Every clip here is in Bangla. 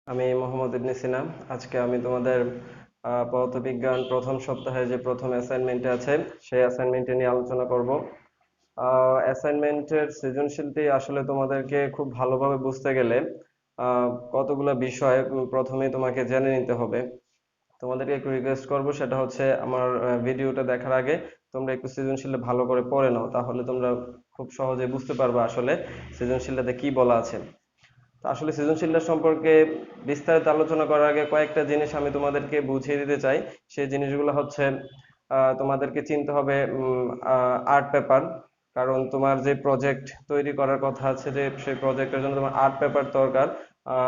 আমি মোহাম্মদ ইবনে সিনা। আজকে আমি তোমাদের পদার্থবিজ্ঞান প্রথম সপ্তাহে যে প্রথম অ্যাসাইনমেন্টে আছে সেই অ্যাসাইনমেন্টে নিয়ে আলোচনা করব। অ্যাসাইনমেন্টের সৃজনশীলটি আসলে তোমাদেরকে খুব ভালোভাবে বুঝতে গেলে কতগুলো বিষয় প্রথমেই তোমাকে জেনে নিতে হবে। তোমাদেরকে একটু রিকোয়েস্ট করব, সেটা হচ্ছে আমার ভিডিওটা দেখার আগে তোমরা একটু সৃজনশীলটা ভালো করে পড়ে নাও, তাহলে তোমরা খুব সহজে বুঝতে পারবে আসলে সৃজনশীলটাতে কি বলা আছে। তো আসলে সৃজনশীলতা সম্পর্কে বিস্তারিত আলোচনা করার আগে কয়েকটা জিনিস আমি তোমাদেরকে বুঝিয়ে দিতে চাই। সেই জিনিসগুলো হচ্ছে তোমাদেরকে চিনতে হবে আর্ট পেপার। কারণ তোমার যে প্রজেক্ট তৈরি করার কথা আছে, যে সেই প্রজেক্টের জন্য তোমার আর্ট পেপার দরকার।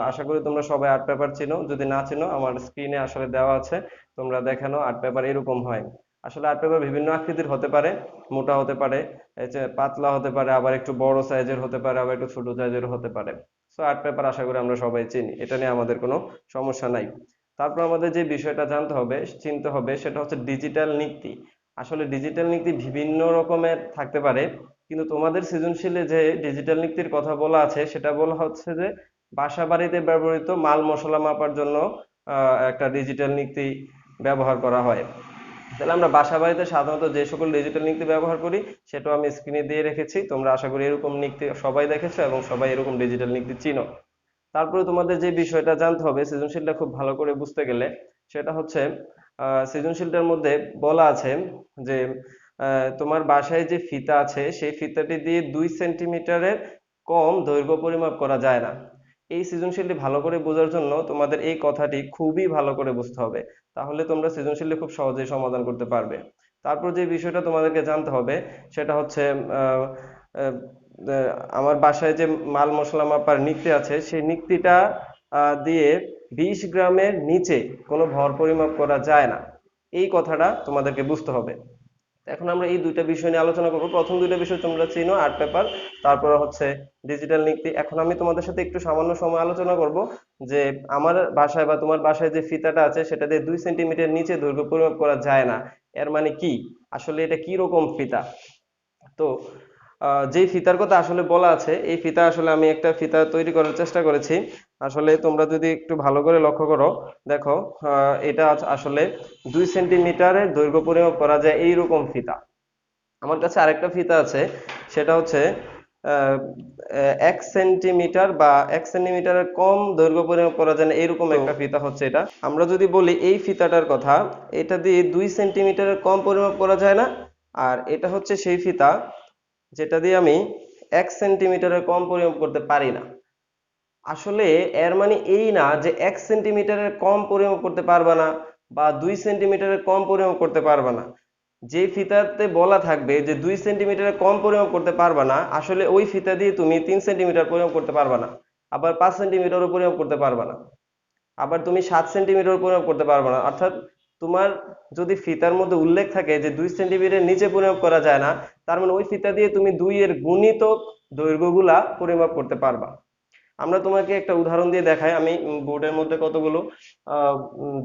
আশা করি তোমরা সবাই আর্ট পেপার চিনো। যদি না চিনো, আমার স্ক্রিনে আসলে দেওয়া আছে, তোমরা দেখে নাও। আর্ট পেপার এরকম হয়। আসলে আর্ট পেপার বিভিন্ন আকৃতির হতে পারে, মোটা হতে পারে, এই যে পাতলা হতে পারে, আবার একটু বড় সাইজের হতে পারে, আবার একটু ছোট সাইজের হতে পারে। সো আর্ট পেপার আশা করি আমরা সবাই চিনি, এটা নিয়ে আমাদের কোনো সমস্যা নাই। তারপর আমাদের যে বিষয়টা জানতে হবে, চিনতে হবে, সেটা হচ্ছে ডিজিটাল নিক্তি। আসলে ডিজিটাল নিক্তি বিভিন্ন রকমের থাকতে পারে, কিন্তু তোমাদের সৃজনশীলে যে ডিজিটাল নিক্তির কথা বলা আছে সেটা বলা হচ্ছে যে বাসা বাড়িতে ব্যবহৃত মাল মশলা মাপার জন্য একটা ডিজিটাল নিক্তি ব্যবহার করা হয়। তাহলে আমরা বাসা বাড়িতে সাধারণত যে সকল ডিজিটাল নিক্তি ব্যবহার করি সেটাও আমি স্ক্রিনে দিয়ে রেখেছি। তোমরা আশা করি এরকম নিক্তি সবাই দেখেছো এবং সবাই এরকম ডিজিটাল নিক্তি চিনো। তারপরে তোমাদের যে বিষয়টা জানতে হবে সৃজনশীলটা খুব ভালো করে বুঝতে গেলে, সেটা হচ্ছে সৃজনশীলটার মধ্যে বলা আছে যে তোমার বাসায় যে ফিতা আছে সেই ফিতাটি দিয়ে 2 সেন্টিমিটারের কম দৈর্ঘ্য পরিমাপ করা যায় না। এই সৃজনশীলটি ভালো করে বোঝার জন্য তোমাদের এই কথাটি খুবই ভালো করে বুঝতে হবে, তাহলে তোমরা সৃজনশীলটি খুব সহজেই সমাধান করতে পারবে। তারপর যে বিষয়টা তোমাদেরকে জানতে হবে সেটা হচ্ছে আহ, আহ, আমার বাসায় যে মাল মশলা মাপার নিক্তি আছে সেই নিক্তিটা দিয়ে 20 গ্রামের নিচে কোনো ভর পরিমাপ করা যায় না। এই কথাটা তোমাদেরকে বুঝতে হবে। এখন আমরা এই দুইটা বিষয় নিয়ে আলোচনা করবো। প্রথম দুইটা বিষয় তোমরা চিনো, আর্ট পেপার, তারপর হচ্ছে ডিজিটাল নিক্তি। এখন আমি তোমাদের সাথে একটু সামান্য সময় আলোচনা করব যে আমার বাসায় বা তোমার বাসায় যে ফিতাটা আছে সেটা দিয়ে 2 সেন্টিমিটার নিচে দৈর্ঘ্য পরিমাপ করা যায় না। এর মানে কি? আসলে এটা কি রকম ফিতা? তো যেই ফিতার কথা আসলে বলা আছে, এই ফিতা আসলে আমি একটা ফিতা তৈরি করার চেষ্টা করেছি। আসলে তোমরা যদি একটু ভালো করে লক্ষ্য করো, দেখো এটা আসলে 2 সেন্টিমিটারের দৈর্ঘ্য পরিমাপ করা যায় এইরকম ফিতা। আমার কাছে আরেকটা ফিতা আছে, সেটা হচ্ছে 1 সেন্টিমিটার বা 1 সেন্টিমিটারের কম দৈর্ঘ্য পরিমাপ করা যায় না এইরকম একটা ফিতা হচ্ছে এটা। আমরা যদি বলি এই ফিতাটার কথা, এটা দিয়ে 2 সেন্টিমিটারের কম পরিমাপ করা যায় না। আর এটা হচ্ছে সেই ফিতা যেটা দিয়ে আমি 1 সেন্টিমিটারের কম পরিমাপ করতে পারি না। আসলে এর মানে এই না যে 1 সেন্টিমিটারের কম পরিমাপ করতে পারবা না বা 2 সেন্টিমিটারের কম পরিমাপ করতে পারবা না। যে ফিতাতে বলা থাকবে যে 2 সেন্টিমিটারের কম পরিমাপ করতে পারবা না, আসলে ওই ফিতা দিয়ে তুমি 3 সেন্টিমিটার পরিমাপ করতে পারবা না, আবার 5 সেন্টিমিটারও পরিমাপ করতে পারবা না, আবার তুমি 7 সেন্টিমিটার পরিমাপ করতে পারবে না। অর্থাৎ তোমার যদি ফিতার মধ্যে উল্লেখ থাকে যে 2 সেন্টিমিটার নিচে পরিমাপ করা যায় না, তার মানে ওই ফিতা দিয়ে তুমি 2 এর গুণিতক দৈর্ঘ্যগুলা পরিমাপ করতে পারবা। আমরা তোমাকে একটা উদাহরণ দিয়ে দেখাই। আমি বোর্ডের মধ্যে কতগুলো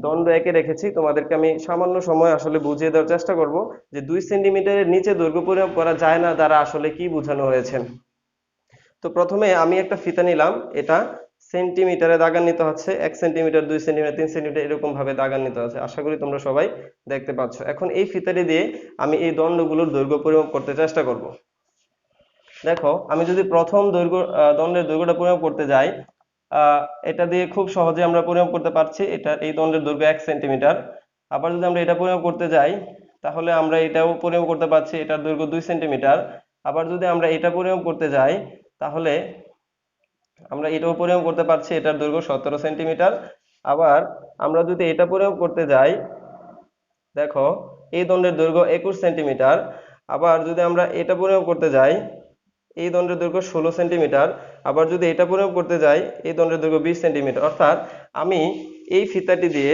দণ্ড এঁকে রেখেছি, তোমাদেরকে আমি সামান্য সময় আসলে বুঝিয়ে দেওয়ার চেষ্টা করব যে 2 সেন্টিমিটারের নিচে দৈর্ঘ্য পরিমাপ করা যায় না দ্বারা আসলে কি বোঝানো হয়েছে। তো প্রথমে আমি একটা ফিতা নিলাম, এটা সেন্টিমিটারে দাগান্বিত হচ্ছে, 1 সেন্টিমিটার, 2 সেন্টিমিটার, 3 সেন্টিমিটার এরকম ভাবে দাগান্বিত আছে। আশা করি তোমরা সবাই দেখতে পাচ্ছ। এখন এই ফিতাটি দিয়ে আমি এই দণ্ডগুলোর দৈর্ঘ্য পরিমাপ করতে চেষ্টা করব। দেখো, আমি যদি প্রথম দৈর্ঘ্য দণ্ডের দৈর্ঘ্যটা পরিমাপ করতে যাই, আহ, এটা দিয়ে খুব সহজে আমরা পরিমাপ করতে পারছি। এটা এই দণ্ডের দৈর্ঘ্য 1 সেন্টিমিটার। আবার যদি আমরা এটা পরিমাপ করতে যাই, তাহলে আমরা এটাও পরিমাপ করতে পারছি, এটার দৈর্ঘ্য 2 সেন্টিমিটার। আবার যদি আমরা এটা পরিমাপ করতে যাই, তাহলে আমরা এটাও পরিমাপ করতে পারছি, এটার দৈর্ঘ্য 17 সেন্টিমিটার। আবার আমরা যদি এটা পরিমাপ করতে যাই, দেখো এই দণ্ডের দৈর্ঘ্য 21 সেন্টিমিটার। আবার যদি আমরা এটা পরিমাপ করতে যাই, এই দণ্ডের দৈর্ঘ্য 16 সেন্টিমিটার। আবার যদি এটা পরিমাপ করতে যাই, এই দণ্ডের দৈর্ঘ্য 20 সেন্টিমিটার। অর্থাৎ আমি এই ফিতাটি দিয়ে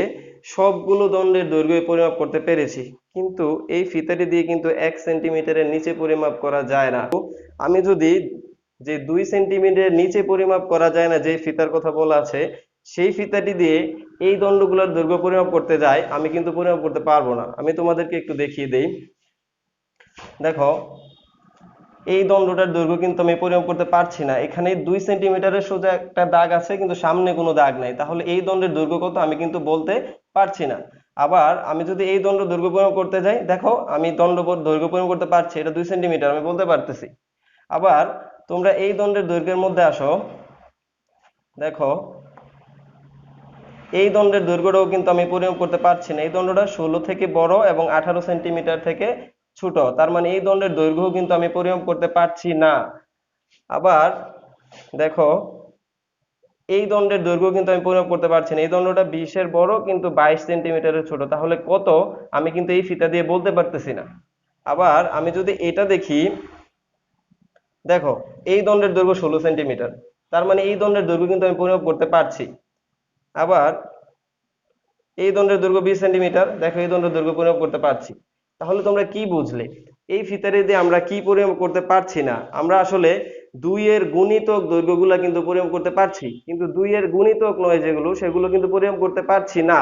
সবগুলো দণ্ডের দৈর্ঘ্য পরিমাপ করতে পেরেছি, কিন্তু এই ফিতাটি দিয়ে কিন্তু 1 সেন্টিমিটারের নিচে পরিমাপ করা যায় না। আমি যদি যে 2 সেন্টিমিটারের নিচে পরিমাপ করা যায় না যে ফিতার কথা বলা আছে, সেই ফিতাটি দিয়ে এই দণ্ডগুলোর দৈর্ঘ্য পরিমাপ করতে যাই, আমি কিন্তু পরিমাপ করতে পারবো না। আমি তোমাদেরকে একটু দেখিয়ে দেই। দেখো, এই দণ্ডটার দৈর্ঘ্য কিন্তু আমি পরিমাপ করতে পারছি না। এখানে 2 সেন্টিমিটারের সোজা একটা দাগ আছে, কিন্তু সামনে কোনো দাগ নাই, তাহলে এই দণ্ডের দৈর্ঘ্য কত আমি কিন্তু বলতে পারছি না। আবার আমি যদি এই দণ্ড দৈর্ঘ্য পরিমাপ করতে যাই, দেখো আমি দৈর্ঘ্য পরিমাপ করতে পারছি, এটা 2 সেন্টিমিটার আমি বলতে পারতেছি। আবার তোমরা এই দণ্ডের দৈর্ঘ্যের মধ্যে আসো, দেখো এই দণ্ডের দৈর্ঘ্যটাও কিন্তু আমি পরিমাপ করতে পারছি না। এই দণ্ডটা 16 থেকে বড় এবং 18 সেন্টিমিটার থেকে ছোট, তার মানে এই দণ্ডের দৈর্ঘ্য কিন্তু আমি পরিমাপ করতে পারছি না। আবার দেখো এই দণ্ডের দৈর্ঘ্য কিন্তু আমি পরিমাপ করতে পারছি না। এই দণ্ডটা 20 এর বড় কিন্তু 22 সেন্টিমিটারের ছোট, তাহলে কত আমি কিন্তু এই ফিতা দিয়ে বলতে পারতেছি না। আবার আমি যদি এটা দেখি, দেখো এই দণ্ডের দৈর্ঘ্য 16 সেন্টিমিটার, তার মানে এই দণ্ডের দৈর্ঘ্য কিন্তু আমি পরিমাপ করতে পারছি। আবার এই দণ্ডের দৈর্ঘ্য 20 সেন্টিমিটার, দেখো এই দণ্ডের দৈর্ঘ্য পরিমাপ করতে পারছি। তাহলে তোমরা কি বুঝলে? এই ফিতারে দিয়ে আমরা কি পরিমাপ করতে পারছি না? আমরা আসলে 2 এর গুণিতক দৈর্ঘ্যগুলা কিন্তু পরিমাপ করতে পারছি, কিন্তু 2 এর গুণিতক নয় যেগুলো, সেগুলো কিন্তু পরিমাপ করতে পারছি না।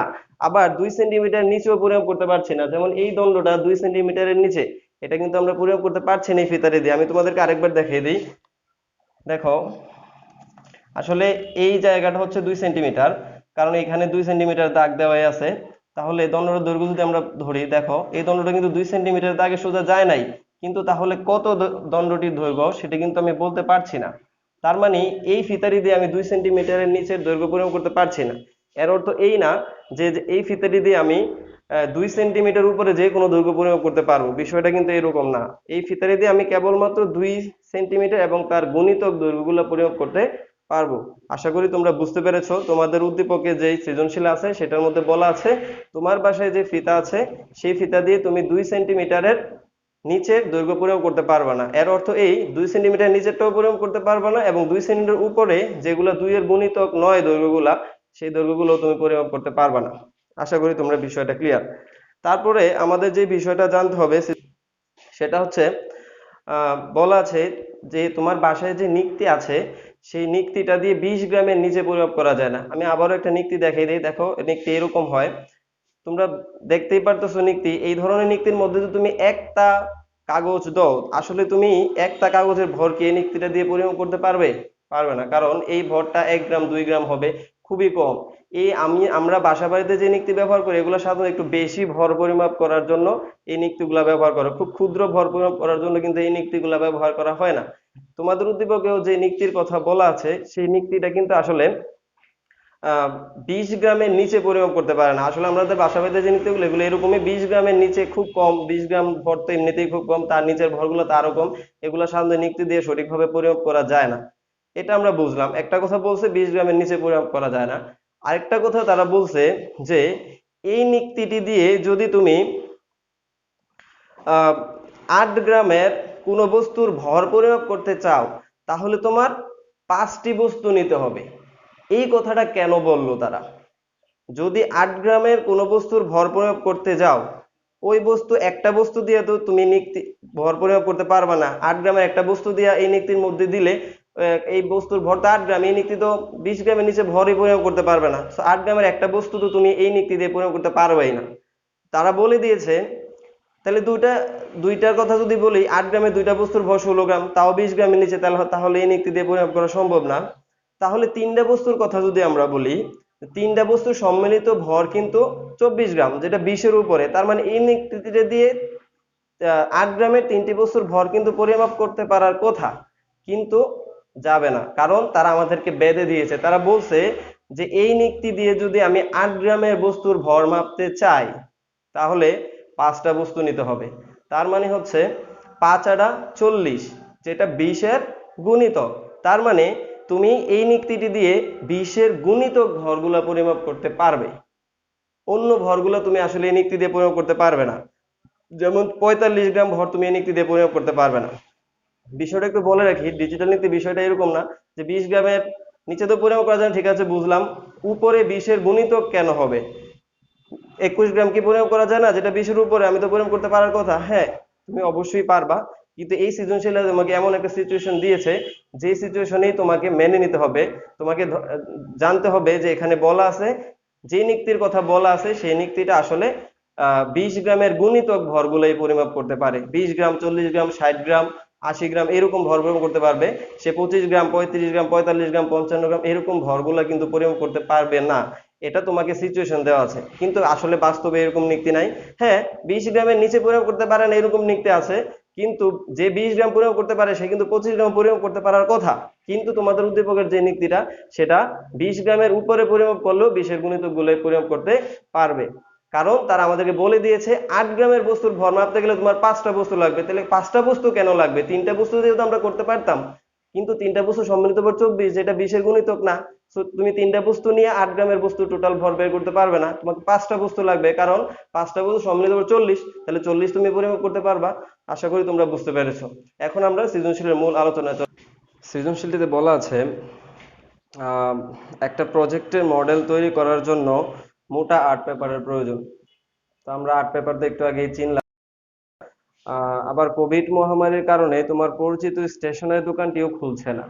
আবার 2 সেন্টিমিটার নিচেও পরিমাপ করতে পারছি না, যেমন এই দণ্ডটা 2 সেন্টিমিটারের নিচে, এটা কিন্তু আমরা পরিমাপ করতে পারছি না এই ফিতারে দিয়ে। আমি তোমাদেরকে আরেকবার দেখিয়ে দিই। দেখো আসলে এই জায়গাটা হচ্ছে 2 সেন্টিমিটার, কারণ এখানে 2 সেন্টিমিটার দাগ দেওয়াই আছে। তাহলে দণ্ডটার দৈর্ঘ্য যদি আমরা ধরি, দেখো এই দণ্ডটা কিন্তু 2 সেন্টিমিটার দাগে সোজা যায় নাই, কিন্তু তাহলে কত দণ্ডটির দৈর্ঘ্য সেটা কিন্তু আমি বলতে পারছি না। তার মানে এই ফিতারি দিয়ে আমি 2 সেন্টিমিটারের নিচের দৈর্ঘ্য পরিমাপ করতে পারছি না। এর অর্থ এই না যে যে এই ফিতারি দিয়ে আমি 2 সেন্টিমিটার উপরে যে কোনো দৈর্ঘ্য পরিমাপ করতে পারবো, বিষয়টা কিন্তু এরকম না। এই ফিতারি দিয়ে আমি কেবলমাত্র 2 সেন্টিমিটার এবং তার গুণিতক দৈর্ঘ্যগুলো পরিমাপ করতে পারবো। আশা করি তোমরা বুঝতে পেরেছো। তোমাদের উদ্দীপকে যে সৃজনশীল আছে সেটার মধ্যে বলা আছে তোমার বাসায় যে ফিতা আছে সেই ফিতা দিয়ে তুমি 2 সেন্টিমিটারের নিচের দৈর্ঘ্য পরিমাপ করতে পারবে না। এর অর্থ এই 2 সেন্টিমিটার নিচেরটাও পরিমাপ করতে পারবে না, এবং 2 সেন্টিমিটার উপরে যেগুলা 2 এর গুণিতক নয় দৈর্ঘ্যগুলা, সেই দৈর্ঘ্যগুলো তুমি পরিমাপ করতে পারবে না। আশা করি তোমরা বিষয়টা ক্লিয়ার। তারপরে আমাদের যে বিষয়টা জানতে হবে সেটা হচ্ছে বলা আছে যে তোমার বাসায় যে নিক্তি আছে সেই নিক্তিটা দিয়ে 20 গ্রামের নিচে পরিমাপ করা যায় না। আমি আবারও একটা নিক্তি দেখাই দিই। দেখো নিক্তি এরকম হয়, তোমরা দেখতেই পারতেছো নিক্তি। এই ধরনের নিক্তির মধ্যে যদি তুমি একটা কাগজ দাও, আসলে তুমি একটা কাগজের ভর কি এই নিক্তিটা দিয়ে পরিমাপ করতে পারবে? পারবে না, কারণ এই ভরটা 1 গ্রাম 2 গ্রাম হবে, খুবই কম। আমরা বাসা বাড়িতে যে নিক্তি ব্যবহার করি এগুলো সাধারণত একটু বেশি ভর পরিমাপ করার জন্য এই নিক্তিগুলা ব্যবহার করে, খুব ক্ষুদ্র ভর পরিমাপ করার জন্য কিন্তু এই নিক্তিগুলা ব্যবহার করা হয় না। তোমাদের উদ্দীপকেও যে নিক্তির কথা বলা আছে সেই নিক্তিটা কিন্তু আসলে 20 গ্রামের নিচে পরিমাপ করতে পারে না। আসলে আমাদের বাসা বাড়িতে যে নিত্যগুলো এগুলো এরকমই, 20 গ্রামের নিচে খুব কম। 20 গ্রাম ভর তো এমনিতেই খুব কম, তার নিচের ভরগুলো তো আরো কম। এগুলো সাধারণত নিক্তি দিয়ে সঠিকভাবে পরিমাপ করা যায় না। এটা আমরা বুঝলাম। একটা কথা বলছে 20 গ্রামের নিচে পরিমাপ করা যায় না। আরেকটা কথা তারা বলছে যে এই নিক্তিটি দিয়ে যদি তুমি 8 গ্রামের কোনো বস্তুর ভর পরিমাপ করতে চাও, তাহলে তোমার 5টি বস্তু নিতে হবে। এই কথাটা কেন বললো তারা? যদি 8 গ্রামের কোনো বস্তুর ভর পরিমাপ করতে যাও, ওই বস্তু একটা বস্তু দিয়ে তো তুমি নিক্তি ভর পরিমাপ করতে পারবে না। 8 গ্রামের একটা বস্তু দিয়ে এই নিক্তির মধ্যে দিলে এই বস্তুর ভর তো 8 গ্রাম, এই নিক্তি তো 20 গ্রামের নিচে ভরই পরিমাপ করতে পারবে না। 8 গ্রামের একটা বস্তু তো তুমি এই নিক্তি দিয়ে পরিমাপ করতে পারবেই না। তারা বলে দিয়েছে তাহলে দুইটার কথা যদি বলি, 8 গ্রামে দুইটা বস্তুর ভর 16 গ্রাম, তাও 20 গ্রামের নিচে, তাহলে এই নিক্তি দিয়ে পরিমাপ করা সম্ভব না। তাহলে তিনটা বস্তুর কথা যদি আমরা বলি, তিনটা বস্তুর সম্মিলিত ভর কিন্তু 24 গ্রাম, যেটা 20 এর উপরে। তার মানে এই নিক্তিটা দিয়ে 8 গ্রামের তিনটি বস্তুর ভর কিন্তু পরিমাপ করতে পারার কথা, কিন্তু যাবে না, কারণ তারা আমাদেরকে বেঁধে দিয়েছে। তারা বলছে যে এই নিক্তি দিয়ে যদি আমি 8 গ্রামের বস্তুর ভর মাপতে চাই, তাহলে 5টা বস্তু নিতে হবে। তার মানে হচ্ছে 5 আটা 40, যেটা 20 এর গুণিতক। তার মানে তুমি এই নিক্তিটি দিয়ে 20 এর গুণিতক ভরগুলা পরিমাপ করতে পারবে, অন্য ভরগুলো তুমি আসলে এই নিক্তি দিয়ে পরিমাপ করতে পারবে না। যেমন 45 গ্রাম ভর তুমি এই নিক্তি দিয়ে পরিমাপ করতে পারবে না। বিষয়টা একটু বলে রাখি, ডিজিটাল নীতি বিষয়টা এরকম না যে 20 গ্রামের নিচে তো পরিমাপ করা যায়, ঠিক আছে বুঝলাম, উপরে 20 এর গুণিতক কেন হবে? 21 গ্রাম কি পরিমাপ করা যায় না, যেটা 20 এর উপরে? আমি তো পরিমাপ করতে পারার কথা। হ্যাঁ, তুমি অবশ্যই পারবা, কিন্তু এই সৃজনশীলতা তোমাকে এমন একটা সিচুয়েশন দিয়েছে যে সিচুয়েশনেই তোমাকে মেনে নিতে হবে। তোমাকে জানতে হবে যে এখানে বলা আছে, যে নিক্তির কথা বলা আছে সেই নিক্তিটা আসলে 20 গ্রামের গুণিতক ভরগুলোই পরিমাপ করতে পারে। 20 গ্রাম, 40 গ্রাম, 60 গ্রাম, 80 গ্রাম এরকম ভর পরিমাপ করতে পারবে, সে 25 গ্রাম, 35 গ্রাম, 45 গ্রাম, 55 গ্রাম এরকম ভরগুলা কিন্তু পরিমাপ করতে পারবে না। এটা তোমাকে সিচুয়েশন দেওয়া আছে, কিন্তু আসলে বাস্তবে এরকম নিক্তি নাই। হ্যাঁ, 20 গ্রামের নিচে পরিমাপ করতে পারে না এরকম নিক্তি আছে, কিন্তু যে 20 গ্রাম পরিমাপ করতে পারে সে কিন্তু 25 গ্রাম পরিমাপ করতে পারার কথা। কিন্তু তোমাদের উদ্দীপকের যে নিক্তিটা সেটা 20 গ্রামের উপরে পরিমাপ করলেও 20-এর গুণিতক গুলো পরিমাপ করতে পারবে। কারণ তারা আমাদেরকে বলে দিয়েছে 8 গ্রামের বস্তুর ভর মাপতে গেলে তোমার 5টা বস্তু লাগবে। তাহলে 5টা বস্তু কেন লাগবে? 3টা বস্তু দিয়ে তো আমরা করতে পারতাম, কিন্তু 3টা বস্তু সম্মিলিত ভর 24, যেটা 20-এর গুণিতক না। So, তুমি 3টা বস্তু নিয়ে 8 গ্রামের বস্তু টোটাল ভর বের করতে পারবে না, তোমাকে 5টা বস্তু লাগবে, কারণ 5টা বস্তু সম্মিলিত ভর 40। তাহলে 40 তুমি পরিমাপ করতে পারবা। আশা করি তোমরা বুঝতে পেরেছো। এখন আমরা সৃজনশীলের মূল আলোচনায় চলে। সৃজনশীলটিতে বলা আছে আহ, একটা প্রজেক্টের মডেল তৈরি করার জন্য মোটা আর্ট পেপারের প্রয়োজন। তো আমরা আর্ট পেপার দিয়ে একটু আগেই চিনলাম। আবার কোভিড মহামারীর কারণে তোমার পরিচিত স্টেশনারি দোকানটিও খুলছে না।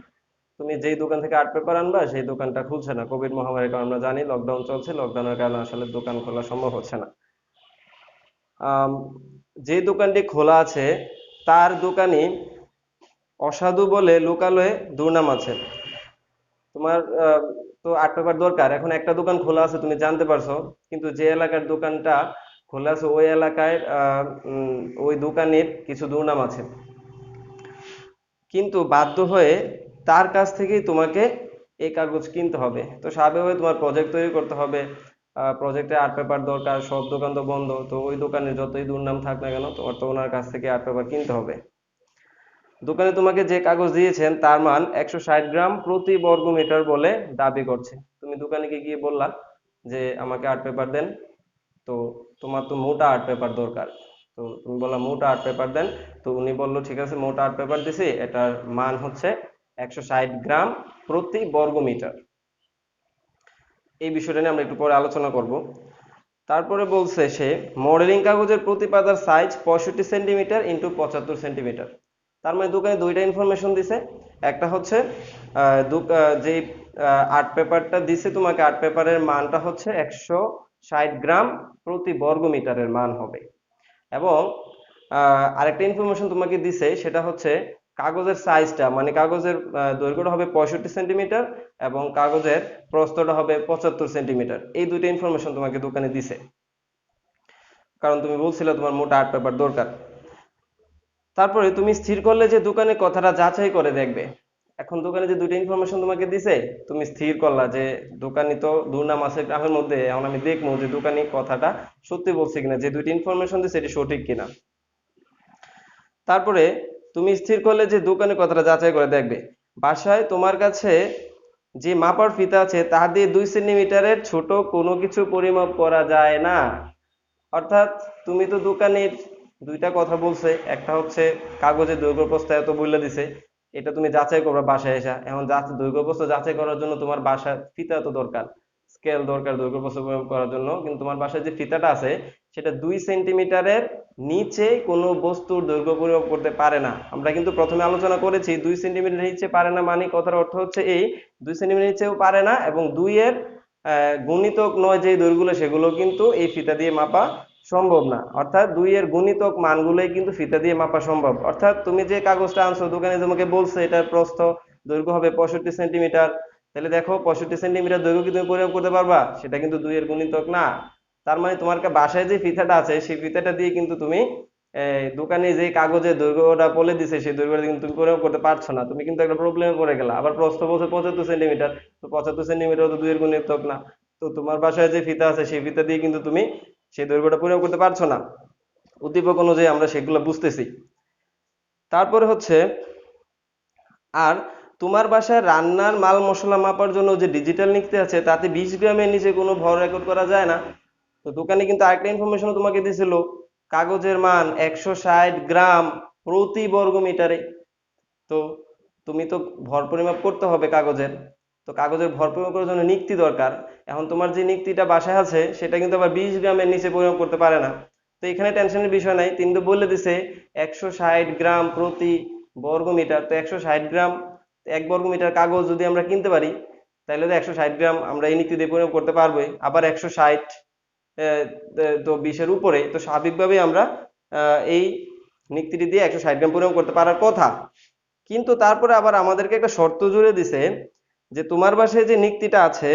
তুমি যেই দোকান থেকে আর্ট পেপার আনবা সেই দোকানটা খুলছে না কোভিড মহামারীর কারণে। আমরা জানি লকডাউন চলছে, লকডাউনের কারণে আসলে দোকান খোলা সম্ভব হচ্ছে না। আম, যে দোকানটি খোলা আছে তার দোকানি অসাধু বলে লোকালয়ে দুর্নাম আছে। তোমার তো আর্ট পেপার দরকার, এখন একটা দোকান খোলা আছে তুমি জানতে পারছো, কিন্তু যে এলাকার দোকানটা খোলা আছে ওই এলাকায় ওই দোকানের কিছু দুর্নাম আছে, কিন্তু বাধ্য হয়ে তার কাছ থেকেই তোমাকে এই কাগজ কিনতে হবে। তো স্বাভাবিকভাবে তোমার প্রজেক্ট তৈরি করতে হবে, প্রজেক্টে আর্ট পেপার দরকার, সব দোকান তো বন্ধ, তো ওই দোকানে যতই দুর্নাম থাক না কেন তোমার তো ওনার কাছ থেকে আর্ট পেপার কিনতে হবে। দোকানে তোমাকে যে কাগজ দিয়েছেন তার মান 160 গ্রাম প্রতি বর্গ মিটার বলে দাবি করছে। তুমি দোকানে গিয়ে বললা যে আমাকে আর্ট পেপার দেন, তো তোমার তো মোটা আর্ট পেপার দরকার, তো তুমি বললা মোটা আর্ট পেপার দেন। তো উনি বললো ঠিক আছে, মোটা আর্ট পেপার দিছি, এটার মান হচ্ছে 160 গ্রাম প্রতি বর্গ মিটার। এই বিষয়টা নিয়ে আমরা একটু পরে আলোচনা করব। তারপরে বলছে সে মডেলিং কাগজের প্রতি পাতার সাইজ 65 সেন্টিমিটার ইন্টু 75 সেন্টিমিটার। তার মানে দোকানে দুইটা ইনফরমেশন দিছে। একটা হচ্ছে যে আর্ট পেপারটা দিছে তোমাকে, আর্ট পেপারের মানটা হচ্ছে 160 গ্রাম প্রতি বর্গ মিটারের মান হবে, এবং আরেকটা ইনফরমেশন তোমাকে দিছে সেটা হচ্ছে কাগজের সাইজটা, মানে কাগজের দৈর্ঘ্যটা হবে 65 সেন্টিমিটার এবং কাগজের প্রস্থটা হবে 75 সেন্টিমিটার। এই দুইটা ইনফরমেশন তোমাকে দোকানে দিছে, কারণ তুমি বলছিলে তোমার মোটা আর্ট পেপার দরকার। তারপরে তুমি স্থির করলে যে দোকানে কথাটা যাচাই করে দেখবে। এখন দোকানে যে দুইটা ইনফরমেশন তোমাকে দিছে, তুমি স্থির করলা যে দোকানি তো দুর্নাম আছে গ্রামের মধ্যে, এখন আমি দেখবো যে দোকানি কথাটা সত্যি বলছে কিনা, যে দুইটা ইনফরমেশন দিছে এটি সঠিক কিনা। তারপরে তুমি স্থির করলে যে দোকানে কথাটা যাচাই করে দেখবে। বাসায় তোমার কাছে যে মাপার ফিতা আছে তা দিয়ে 2 সেন্টিমিটারের ছোট কোনো কিছু পরিমাপ করা যায় না। অর্থাৎ তুমি তো দোকানের দুইটা কথা বলছে, একটা হচ্ছে কাগজের দৈর্ঘ্য প্রস্থ এত বলে দিছে, এটা তুমি যাচাই করবে বাসায় এসে। এখন দৈর্ঘ্য প্রস্থ যাচাই করার জন্য তোমার বাসায় ফিতা তো দরকার, স্কেল দরকার দৈর্ঘ্য প্রস্থ পরিমাপ করার জন্য, কিন্তু তোমার বাসায় যে ফিতাটা আছে সেটা 2 সেন্টিমিটারের নিচে কোনো বস্তুর দৈর্ঘ্য পরিমাপ করতে পারে না। আমরা কিন্তু প্রথমে আলোচনা করেছি 2 সেন্টিমিটার নিচে পারে না, মানে কথার অর্থ হচ্ছে এই 2 সেন্টিমিটার নিচেও পারে না, এবং 2-এর গুণিতক নয় যে দৈর্ঘ্যগুলো সেগুলো কিন্তু এই ফিতা দিয়ে মাপা সম্ভব না। অর্থাৎ 2-এর গুণিতক মানগুলোই কিন্তু ফিতা দিয়ে মাপা সম্ভব। অর্থাৎ তুমি যে কাগজটা আনছো দোকানে তোমাকে বলছে এটার প্রস্থ দৈর্ঘ্য হবে 65 সেন্টিমিটার, তাহলে দেখো 65 সেন্টিমিটার দৈর্ঘ্য কি তুমি পরিমাপ করতে পারবা? সেটা কিন্তু 2-এর গুণিতক না। তার মানে তোমার বাসায় যে ফিতাটা আছে সেই ফিতাটা দিয়ে কিন্তু তুমি দোকানে যে কাগজের দৈর্ঘ্যটা বলে দিছে সেই দৈর্ঘ্যটা কিন্তু তুমি পরিমাপ করতে পারছো না, তুমি কিন্তু একটা প্রবলেমে পড়ে গেলা। আবার প্রস্থ বলছে 75 সেন্টিমিটার, তো 75 সেন্টিমিটার তো 2-এর গুণিতক না। তো তোমার বাসায় যে ফিতা আছে সেই ফিতা দিয়ে কিন্তু তুমি সেই দৈর্ঘ্যটা পরিমাপ করতে পারছো না। উদ্দীপক অনুযায়ী আমরা সেগুলো বুঝতেছি। তারপরে হচ্ছে আর তোমার বাসায় রান্নার মাল মশলা মাপার জন্য যে ডিজিটাল নিক্তি আছে তাতে 20 গ্রামের নিচে কোনো ভর রেকর্ড করা যায় না। তো দোকানে কিন্তু আরেকটা ইনফরমেশন তোমাকে দিছিল, কাগজের মান 160 গ্রাম প্রতি বর্গ মিটারে। তো তুমি তো ভর পরিমাপ করতে হবে কাগজের, তো কাগজের ভর পরিমাপ করার জন্য নিক্তি দরকার। এখন তোমার যে নিক্তিটা বাসায় আছে সেটা কিন্তু আবার 20 গ্রামের নিচে পরিমাপ করতে পারে না। তো এখানে টেনশনের বিষয় নাই, তিনি তো বলে দিছে 160 গ্রাম প্রতি বর্গ মিটার। তো 160 গ্রাম 1 বর্গ মিটার কাগজ যদি আমরা কিনতে পারি তাহলে তো 160 গ্রাম আমরা এই নিক্তি দিয়ে পরিমাপ করতে পারবোই। আবার 160 তো 20-এর উপরে, তো স্বাভাবিকভাবেই আমরা এই নিক্তিটি দিয়ে 160 গ্রাম পরিমাপ করতে পারার কথা। কিন্তু তারপরে আবার আমাদেরকে একটা শর্ত জুড়ে দিছে যে তোমার বাসায় যে নিক্তিটা আছে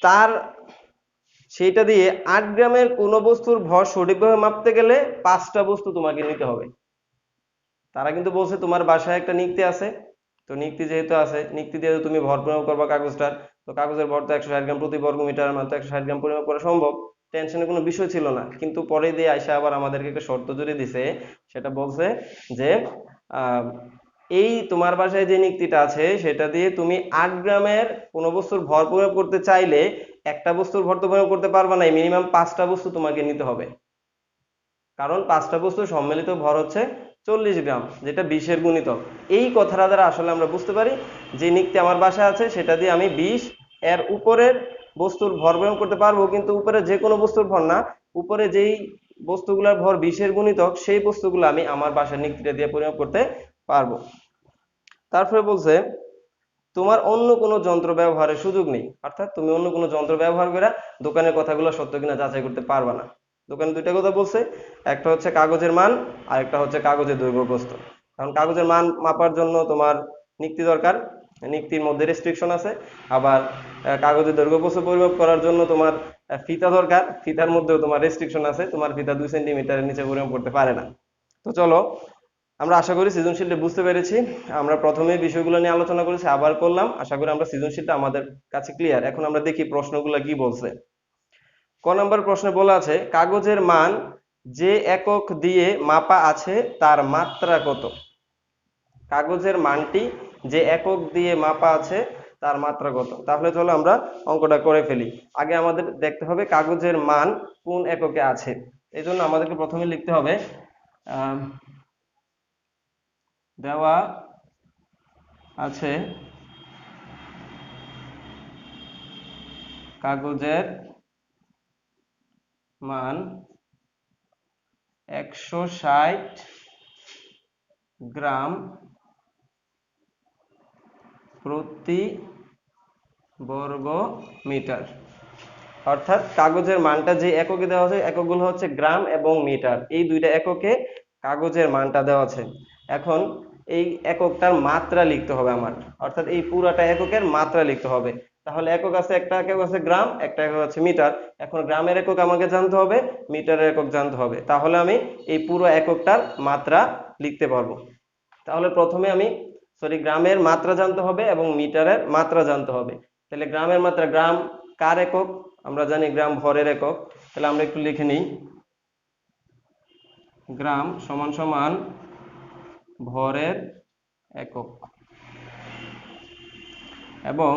তার সেইটা দিয়ে 8 গ্রামের কোনো বস্তুর ভর সঠিকভাবে মাপতে গেলে 5টা বস্তু তোমাকে নিতে হবে। তারা কিন্তু বলছে তোমার বাসায় একটা নিক্তি আছে, তো নিক্তি যেহেতু আছে, নিক্তি দিয়ে তুমি ভর পরিমাপ করবা কাগজটার, তো কাগজের ভর তো 160 গ্রাম প্রতি বর্গ মিটার, মাত্র 160 গ্রাম পরিমাপ করা সম্ভব, টেনশনের কোনো বিষয় ছিল না। কিন্তু পরে দিয়ে আইসা আবার আমাদেরকে একটা শর্ত জুড়ে দিছে, সেটা বলছে যে এই তোমার বাসায় যে নিক্তিটা আছে সেটা দিয়ে তুমি 8 গ্রামের কোনো বস্তুর ভর পরিমাপ করতে চাইলে একটা বস্তুর ভর তো পরিমাপ করতে পারবা না, মিনিমাম 5টা বস্তু তোমাকে নিতে হবে। কারণ 5টা বস্তুর সম্মিলিত ভর হচ্ছে 40 গ্রাম, যেটা 20-এর গুণিতক। এই কথাটা দ্বারা আসলে আমরা বুঝতে পারি যে নিক্তি আমার বাসায় আছে সেটা দিয়ে আমি 20 এর উপরের বস্তুর ভর পরিমাপ করতে পারবো, কিন্তু উপরে যে কোনো বস্তুর ভর না, উপরে যেই বস্তুগুলোর ভর 20-এর গুণিতক সেই বস্তুগুলো আমি আমার বাসার নিক্তিটা দিয়ে পরিমাপ করতে পারবো। তারপরে বলছে তোমার অন্য কোনো যন্ত্র ব্যবহারের সুযোগ নেই, অর্থাৎ তুমি অন্য কোনো যন্ত্র ব্যবহার করে দোকানের কথাগুলো সত্য কিনা যাচাই করতে পারবা না। দোকানে দুইটা কথা বলছে, একটা হচ্ছে কাগজের মান আর একটা হচ্ছে কাগজের দৈর্ঘ্য প্রস্থ। কারণ কাগজের মান মাপার জন্য তোমার নিক্তি দরকার, নিক্তির মধ্যে রেস্ট্রিকশন আছে। আবার কাগজের দৈর্ঘ্য প্রস্থ পরিমাপ করার জন্য তোমার ফিতা দরকার, ফিতার মধ্যেও তোমার রেস্ট্রিকশন আছে, তোমার ফিতা 2 সেন্টিমিটারের নিচে পরিমাপ করতে পারে না। তো চলো, আমরা আশা করি সৃজনশীলটা বুঝতে পেরেছি। আমরা প্রথমে বিষয়গুলো নিয়ে আলোচনা করেছি, আবার করলাম, আশা করি আমরা সৃজনশীলটা আমাদের কাছে ক্লিয়ার। এখন আমরা দেখি প্রশ্নগুলো কি বলছে। ক নম্বর প্রশ্নে বলা আছে কাগজের মান যে একক দিয়ে মাপা আছে তার মাত্রা কত। কাগজের মানটি যে একক দিয়ে মাপা আছে তার মাত্রা কত। তাহলে চলো আমরা অঙ্কটা করে ফেলি। আগে আমাদের দেখতে হবে কাগজের মান কোন এককে আছে। এই জন্য আমাদেরকে প্রথমে লিখতে হবে দেওয়া আছে কাগজের মান 160 গ্রাম প্রতি বর্গ মিটার। অর্থাৎ কাগজের মানটা যে এককে দেওয়া আছে, এককগুলো হচ্ছে গ্রাম এবং মিটার, এই দুইটা এককে কাগজের মানটা দেওয়া আছে। এখন এই এককটার মাত্রা লিখতে হবে আমার, অর্থাৎ এই পুরাটা এককের মাত্রা লিখতে হবে। তাহলে একক আছে, একটা একক আছে গ্রাম, একটা একক আছে মিটার। এখন গ্রামের একক আমাকে জানতে হবে, মিটারের একক জানতে হবে, তাহলে আমি এই পুরো এককটার মাত্রা লিখতে পারবো। তাহলে প্রথমে আমি গ্রামের মাত্রা জানতে হবে এবং মিটারের মাত্রা জানতে হবে। তাহলে গ্রামের মাত্রা, গ্রাম কার একক, আমরা জানি গ্রাম ভরের একক। তাহলে আমরা একটু লিখে নিই, গ্রাম সমান সমান ভরের একক, এবং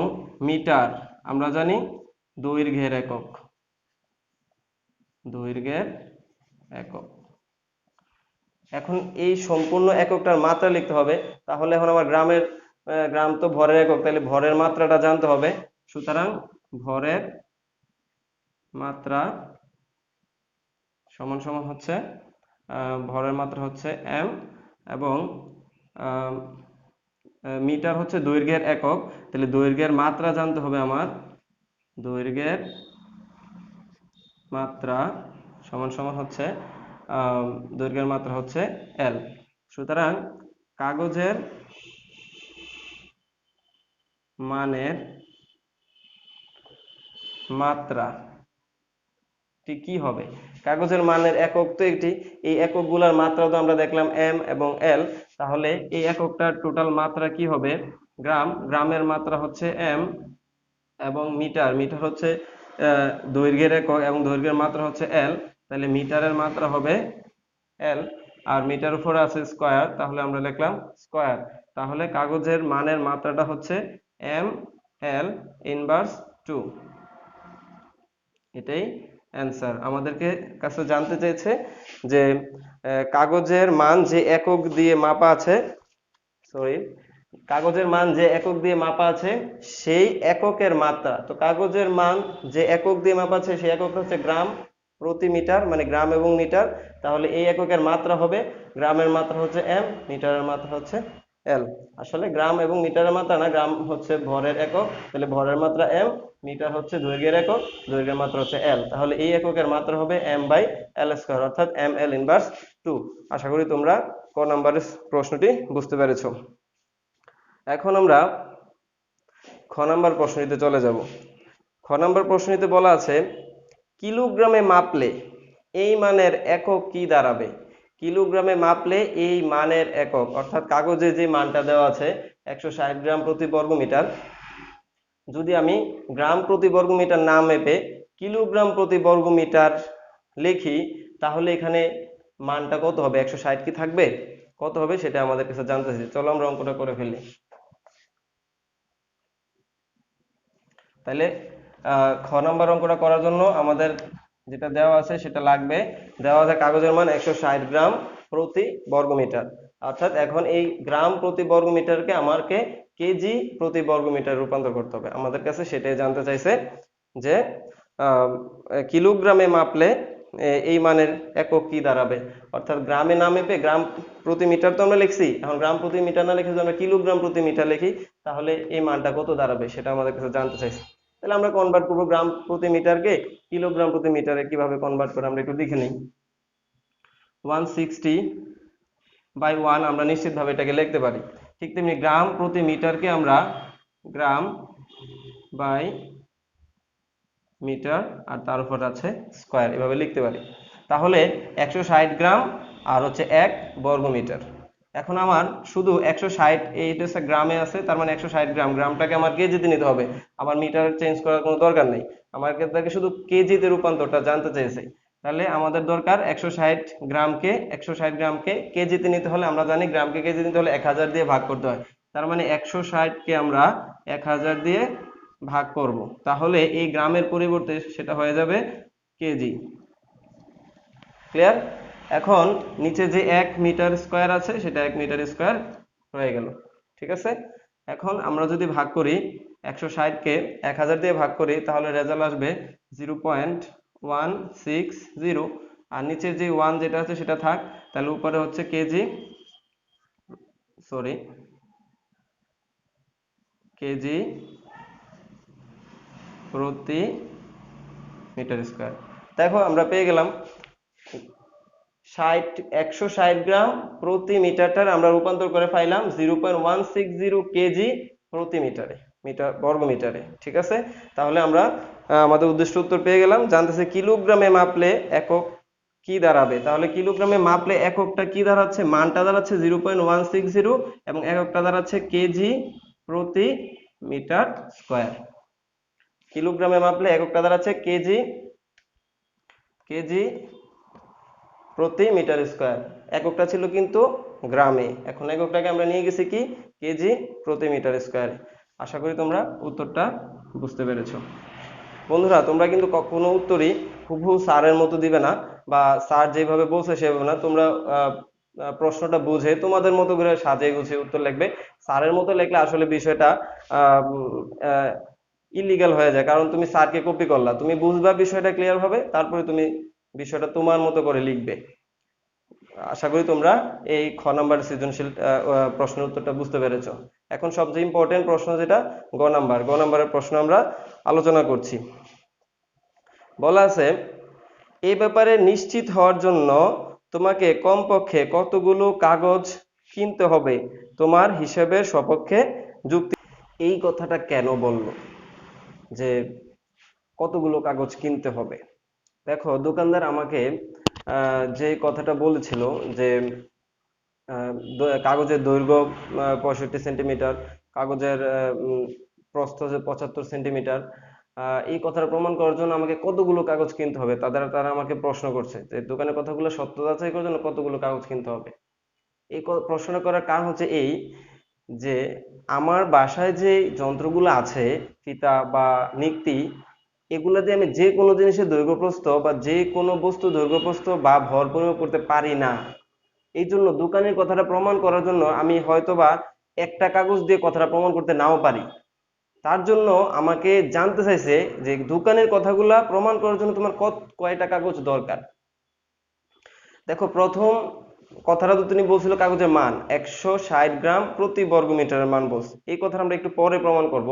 মিটার আমরা জানি দৈর্ঘ্যের একক, দৈর্ঘ্যের একক। এখন এই সম্পূর্ণ এককটার মাত্রা লিখতে হবে। তাহলে এখন আমার গ্রাম তো ভরের একক, তাহলে ভরের মাত্রাটা জানতে হবে। সুতরাং ভরের মাত্রা সমান সমান হচ্ছে ভরের মাত্রা হচ্ছে m, এবং মিটার হচ্ছে দৈর্ঘ্যের একক। তাহলে দৈর্ঘ্যের মাত্রা জানতে হবে আমার, দৈর্ঘ্যের মাত্রা সমান সমান হচ্ছে দৈর্ঘ্যের মাত্রা হচ্ছে l। সুতরাং কাগজের মানের মাত্রা কি হবে, কাগজের মানের একক তো একটি, এই এককগুলোর মাত্রা তো আমরা দেখলাম m এবং l। তাহলে এই এককটার টোটাল মাত্রা কি হবে, গ্রাম, গ্রামের মাত্রা হচ্ছে m, এবং মিটার, মিটার হচ্ছে দৈর্ঘ্যের একক এবং দৈর্ঘ্যের মাত্রা হচ্ছে l। তাহলে মিটারের মাত্রা হবে l, আর মিটার উপরে আছে স্কয়ার, তাহলে আমরা লিখলাম স্কয়ার। তাহলে কাগজের মানের মাত্রাটা হচ্ছে m l ইনভার্স 2। এটাই অ্যান্সার। আমাদেরকে কাছে জানতে চেয়েছে যে কাগজের মান যে একক দিয়ে মাপা আছে, কাগজের মান যে একক দিয়ে মাপা আছে সেই এককের মাত্রা। তো কাগজের মান যে একক দিয়ে মাপা আছে সেই একক হচ্ছে গ্রাম প্রতি মিটার, মানে গ্রাম এবং মিটার। তাহলে এই এককের মাত্রা হবে, গ্রামের মাত্রা হচ্ছে m, মিটারের মাত্রা হচ্ছে l। আসলে গ্রাম এবং মিটারের মাত্রা না, গ্রাম হচ্ছে ভরের একক, তাহলে ভরের মাত্রা m, মিটার হচ্ছে দৈর্ঘ্যের একক, দৈর্ঘ্যের মাত্রা হচ্ছে এল, তাহলে এই এককের মাত্রা হবে এম বাই এল স্কয়ার, অর্থাৎ এম এল ইনভার্স 2। আশা করি তোমরা ক নাম্বারের প্রশ্নটি বুঝতে পেরেছো। এখন আমরা খ নাম্বার প্রশ্নটিতে চলে যাব। খ নাম্বার প্রশ্নটিতে বলা আছে কিলোগ্রামে মাপলে এই মানের একক কি দাঁড়াবে। কিলোগ্রামে মাপলে এই মানের একক, অর্থাৎ কাগজে যে মানটা দেওয়া আছে 160 গ্রাম প্রতি বর্গ মিটার, যদি আমি গ্রাম প্রতি বর্গ মিটার না মেপে কিলোগ্রাম প্রতি বর্গ মিটার লিখি, তাহলে এখানে মানটা কত হবে, 160 কি থাকবে, কত হবে সেটা আমাদের কাছে জানতে চাই। চলো আমরা অঙ্কটা করে ফেলি। তাহলে খ নাম্বার অঙ্কটা করার জন্য আমাদের যেটা দেওয়া আছে সেটা লাগবে, দেওয়া আছে কাগজের মান 160 গ্রাম প্রতি বর্গ মিটার, অর্থাৎ এখন এই গ্রাম প্রতি বর্গ মিটারকে আমাকে কেজি প্রতি বর্গ মিটার রূপান্তর করতে হবে। আমাদের কাছে সেটাই জানতে চাইছে যে কিলোগ্রামে মাপলে এই মানের একক কি দাঁড়াবে, অর্থাৎ গ্রামে না মেপে গ্রাম প্রতি মিটার তো আমরা লিখছি, এখন গ্রাম প্রতি মিটার না লিখে যদি আমরা কিলোগ্রাম প্রতি মিটার লিখি তাহলে এই মানটা কত দাঁড়াবে সেটা আমাদের কাছে জানতে চাইছে। তাহলে আমরা কনভার্ট করবো গ্রাম প্রতি মিটারকে কিলোগ্রাম প্রতি মিটারে, কিভাবে কনভার্ট করে আমরা একটু দেখে নিই। 160/1 আমরা নিশ্চিতভাবে এটাকে লিখতে পারি। ঠিক তেমনি গ্রাম প্রতি মিটারকে আমরা গ্রাম বাই মিটার আর তার উপর আছে স্কয়ার, এভাবে লিখতে পারি। তাহলে 160 গ্রাম আর হচ্ছে 1 বর্গ মিটার। এখন আমার শুধু 160, এইটা হচ্ছে গ্রামে আছে, তার মানে 160 গ্রাম, গ্রামটাকে আমার কেজিতে নিতে হবে, আমার মিটার চেঞ্জ করার কোনো দরকার নেই, আমার ক্ষেত্রে শুধু কেজিতে রূপান্তরটা জানতে চেয়েছে। তাহলে আমাদের দরকার 160 গ্রামকে কেজিতে নিতে হলে আমরা জানি গ্রামকে কেজিতে নিতে হলে 1000 দিয়ে ভাগ করতে হয়, তার মানে 160কে আমরা 1000 দিয়ে ভাগ করব, তাহলে এই গ্রামের পরিবর্তে সেটা হয়ে যাবে কেজি। ক্লিয়ার? এখন নিচে যে 1 মিটার স্কয়ার আছে সেটা 1 মিটার স্কয়ার হয়ে গেল। ঠিক আছে, এখন আমরা যদি ভাগ করি 160কে 1000 দিয়ে ভাগ করি তাহলে রেজাল্ট আসবে 0.160, আর নিচে যে 1 যেটা আছে সেটা থাক, তাহলে উপরে হচ্ছে কেজি, সরি কেজি প্রতি মিটার স্কয়ার। দেখো আমরা পেয়ে গেলাম 160 গ্রাম প্রতি মিটারটার আমরা রূপান্তর করে পাইলাম 0.160 কেজি প্রতি মিটারে, মিটার বর্গ মিটারে। ঠিক আছে, তাহলে আমরা আমাদের উদ্দিষ্ট উত্তর পেয়ে গেলাম। জানতেছে কিলোগ্রামে মাপলে একক কি দাঁড়াবে, তাহলে কিলোগ্রামে মাপলে এককটা কি দাঁড়াচ্ছে, মানটা দাঁড়াচ্ছে 0.160 এবং এককটা দাঁড়াচ্ছে কেজি প্রতি মিটার স্কয়ার। কিলোগ্রামে মাপলে এককটা দাঁড়াচ্ছে কেজি, কেজি প্রতি মিটার স্কয়ার। এককটা ছিল কিন্তু গ্রামে, এখন এককটাকে আমরা নিয়ে গেছি কি কেজি প্রতি মিটার স্কয়ারে। আশা করি তোমরা উত্তরটা বুঝতে পেরেছো। বন্ধুরা তোমরা কিন্তু কখনো উত্তরই হুবহু স্যারের মতো দিবে না, বা স্যার যেভাবে বলছে সেভাবে না, তোমরা প্রশ্নটা বুঝে তোমাদের মতো করে সাজিয়ে গুছিয়ে উত্তর লিখবে। স্যারের মতো লিখলে আসলে বিষয়টা ইলিগাল হয়ে যায়, কারণ তুমি স্যারকে কপি করলা, তুমি বুঝবা বিষয়টা ক্লিয়ার হবে, তারপরে তুমি বিষয়টা তোমার মতো করে লিখবে। আশা করি তোমরা এই খ নাম্বার সৃজনশীল প্রশ্নের উত্তরটা বুঝতে পেরেছো। এখন সবচেয়ে ইম্পর্টেন্ট প্রশ্ন যেটা গ নাম্বারের প্রশ্ন আমরা আলোচনা করছি। বলা আছে এই ব্যাপারে নিশ্চিত হওয়ার জন্য তোমাকে কমপক্ষে কতগুলো কাগজ কিনতে হবে তোমার হিসাবের সপক্ষে যুক্তি। এই কথাটা কেন বললো যে কতগুলো কাগজ কিনতে হবে? দেখো দোকানদার আমাকে যে কথাটা বলেছিল যে কাগজের দৈর্ঘ্য 65 সেন্টিমিটার, কাগজের প্রস্থ যে 75 সেন্টিমিটার, এই কথাটা প্রমাণ করার জন্য আমাকে কতগুলো কাগজ কিনতে হবে, তারা আমাকে প্রশ্ন করছে যে দোকানের কথাগুলো সত্য যাচাই করার জন্য কতগুলো কাগজ কিনতে হবে। এই প্রশ্নটা করার কারণ হচ্ছে এই যে আমার বাসায় যে যন্ত্রগুলো আছে, ফিতা বা নিক্তি, এগুলো দিয়ে আমি যে কোনো জিনিসের দৈর্ঘ্যপ্রস্থ বা যে কোনো বস্তু দৈর্ঘ্যপ্রস্থ বা ভর পরিমাপ করতে পারি না। এই জন্য দোকানের কথাটা প্রমাণ করার জন্য আমি হয়তোবা একটা কাগজ দিয়ে কথাটা প্রমাণ করতে নাও পারি। তার জন্য আমাকে জানতে চাইছে যে দোকানের কথাগুলা প্রমাণ করার জন্য তোমার কয়টা কাগজ দরকার। দেখো প্রথম কথাটা তো তিনি বলছিল কাগজের মান 160 গ্রাম প্রতি বর্গ মিটারের মান বলছে, এই কথাটা আমরা একটু পরে প্রমাণ করব।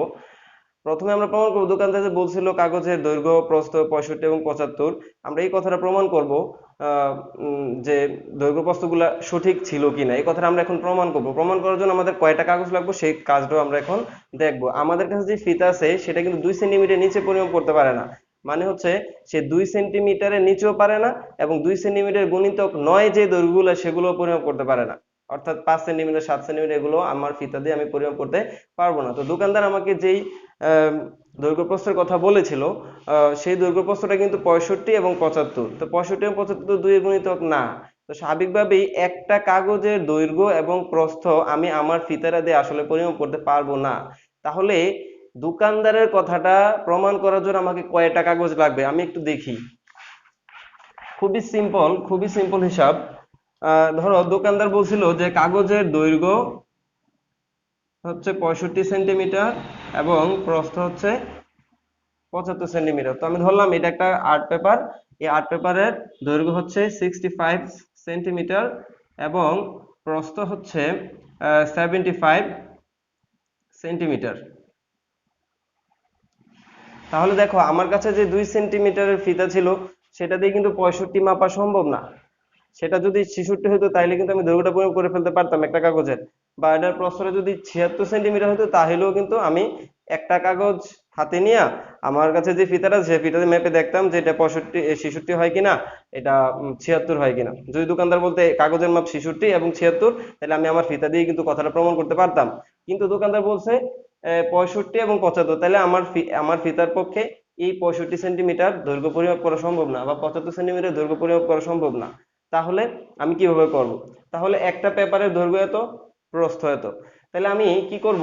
প্রথমে আমরা প্রমাণ করব, দোকানদার যে বলছিল কাগজের দৈর্ঘ্য প্রস্থ 65 এবং 75, আমরা এই কথাটা প্রমাণ করব যে দৈর্ঘ্য প্রস্থগুলা সঠিক ছিল কিনা, এই কথাটা আমরা এখন প্রমাণ করব। প্রমাণ করার জন্য আমাদের কয়টা কাগজ লাগবে সেই কাজটাও আমরা এখন দেখব। আমাদের কাছে যে ফিতা আছে সেটা কিন্তু 2 সেন্টিমিটার নিচে পরিমাপ করতে পারে না, মানে হচ্ছে সে 2 সেন্টিমিটারের নিচেও পারে না এবং 2 সেন্টিমিটার গুণিতক 9 যে দৈর্ঘ্যগুলো সেগুলো পরিমাপ করতে পারে না, অর্থাৎ 5 সেন্টিমিটার 7 সেন্টিমিটার এগুলো আমার ফিতা দিয়ে আমি পরিমাপ করতে পারবো না। তো দোকানদার আমাকে যেই দৈর্ঘ্য প্রস্থের কথা বলেছিল, সেই দৈর্ঘ্য প্রস্থটা কিন্তু 65 এবং 75। তো 65 এবং 75 তো 2 এর গুণিতক না। তো স্বাভাবিকভাবেই একটা কাগজের দৈর্ঘ্য এবং প্রস্থ আমি আমার ফিতাটা দিয়ে আসলে পরিমাপ করতে পারবো না। তাহলে দোকানদারের কথাটা প্রমাণ করার জন্য আমাকে কয়টা কাগজ লাগবে আমি একটু দেখি। খুবই সিম্পল হিসাব। ধরো দোকানদার বলছিল যে কাগজের দৈর্ঘ্য হচ্ছে 65 সেন্টিমিটার এবং প্রস্থ হচ্ছে 75 সেন্টিমিটার। তো আমি ধরলাম এটা একটা আর্ট পেপার, এই আর্ট পেপারের দৈর্ঘ্য হচ্ছে 65 সেন্টিমিটার এবং প্রস্থ হচ্ছে 75 সেন্টিমিটার। তাহলে দেখো আমার কাছে যে 2 সেন্টিমিটারের ফিতা ছিল সেটা দিয়ে কিন্তু 65 মাপা সম্ভব না। সেটা যদি 66 হতো তাহলে কিন্তু আমি দৈর্ঘ্যটা পরিমাপ করে ফেলতে পারতাম একটা কাগজের। বা এটার প্রস্থটা যদি 76 সেন্টিমিটার হতো তাহলেও কিন্তু আমি একটা কাগজ হাতে নিয়ে আমার কাছে যে ফিতাটা সে ফিতাতে মেপে দেখতাম যে এটা 66 হয় কিনা, এটা 76 হয় কিনা। যদি দোকানদার বলতে কাগজের মাপ 66 এবং 76, তাহলে আমি আমার ফিতা দিয়ে কিন্তু কথাটা প্রমাণ করতে পারতাম। কিন্তু দোকানদার বলছে 65 এবং 75, তাহলে আমার ফিতার পক্ষে এই 65 সেন্টিমিটার দৈর্ঘ্য পরিমাপ করা সম্ভব না বা 75 সেন্টিমিটার দৈর্ঘ্য পরিমাপ করা সম্ভব না। তাহলে আমি কিভাবে করব? তাহলে একটা পেপারের দৈর্ঘ্য এত, প্রস্থ এত, তাহলে আমি কি করব,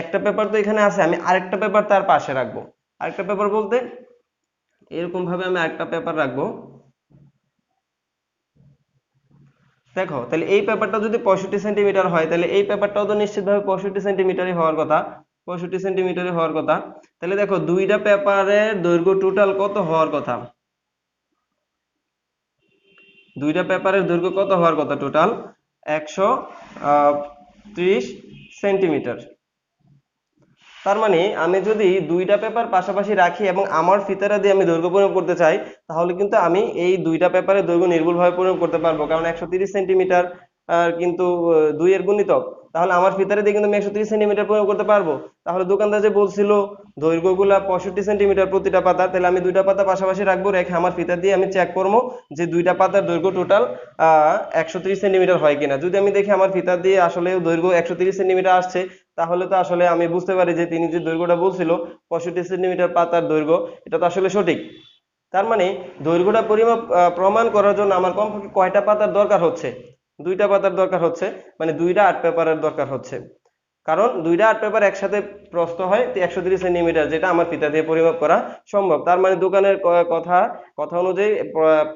একটা পেপার তো এখানে আছে, আমি আরেকটা পেপার তার পাশে রাখবো। আরেকটা পেপার বলতে এরকম ভাবে আমি আরেকটা পেপার রাখবো। দেখো তাহলে এই পেপারটা যদি 65 সেন্টিমিটার হয় তাহলে এই পেপারটাও তো নিশ্চিতভাবে 65 সেন্টিমিটারই হওয়ার কথা, 65 সেন্টিমিটারই হওয়ার কথা। তাহলে দেখো দুইটা পেপারের দৈর্ঘ্য টোটাল কত হওয়ার কথা, দুইটা পেপারের দৈর্ঘ্য কত হওয়ার কথা টোটাল 130 সেন্টিমিটার। তার মানে আমি যদি দুইটা পেপার পাশাপাশি রাখি এবং আমার ফিতাটা দিয়ে আমি দৈর্ঘ্য পরিমাপ করতে চাই, তাহলে কিন্তু আমি এই দুইটা পেপারের দৈর্ঘ্য নির্ভুলভাবে পরিমাপ করতে পারবো, কারণ 130 সেন্টিমিটার কিন্তু 2 এর গুণিতক। তাহলে আমার ফিতাটা দিয়ে কিন্তু আমি 130 সেন্টিমিটার পরিমাপ করতে পারবো। তাহলে দোকানদার যে বলছিল দৈর্ঘ্যগুলা 65 সেন্টিমিটার প্রতিটা পাতা, তাহলে আমি দুইটা পাতা পাশাপাশি রাখবো, রেখে আমার ফিতা দিয়ে আমি চেক করবো যে দুইটা পাতার দৈর্ঘ্য টোটাল 130 সেন্টিমিটার হয় কিনা। যদি আমি দেখি আমার ফিতা দিয়ে আসলে দৈর্ঘ্য 130 সেন্টিমিটার আসছে, তাহলে তো আসলে আমি বুঝতে পারি যে তিনি যে দৈর্ঘ্যটা বলছিল 65 সেন্টিমিটার পাতার দৈর্ঘ্য, এটা তো আসলে সঠিক। তার মানে দৈর্ঘ্যটা প্রমাণ করার জন্য আমার কমপক্ষে কয়টা পাতার দরকার হচ্ছে, দুইটা পাতার দরকার হচ্ছে, মানে দুইটা আর্ট পেপারের দরকার হচ্ছে। কারণ দুইটা আর্ট পেপার একসাথে প্রস্থ হয় 130 সেন্টিমিটার, যেটা আমার ফিতা দিয়ে পরিমাপ করা সম্ভব। তার মানে দোকানের কথা অনুযায়ী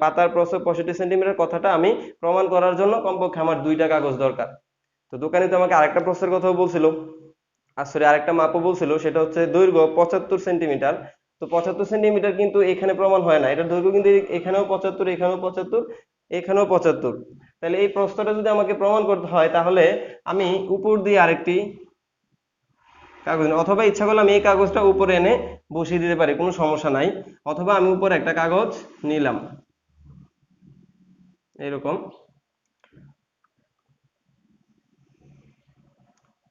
পাতার প্রস্থ 65 সেন্টিমিটার কথাটা আমি প্রমাণ করার জন্য কমপক্ষে আমার দুইটা কাগজ দরকার। তো দোকানি তো আমাকে আরেকটা প্রস্থের কথাও বলছিল, আর সরি আরেকটা মাপও বলছিল, সেটা হচ্ছে দৈর্ঘ্য 75 সেন্টিমিটার। তো 75 সেন্টিমিটার কিন্তু এখানে প্রমাণ হয় না, এটার দৈর্ঘ্য কিন্তু এখানেও 75, এখানেও 75, এখানেও 75। তাহলে এই প্রস্থটা যদি আমাকে প্রমাণ করতে হয় তাহলে আমি উপর দিয়ে আরেকটি কাগজ অথবা ইচ্ছা করলে আমি এই কাগজটা উপরে এনে বসিয়ে দিতে পারি, কোনো সমস্যা নাই। অথবা আমি উপরে একটা কাগজ নিলাম এরকম।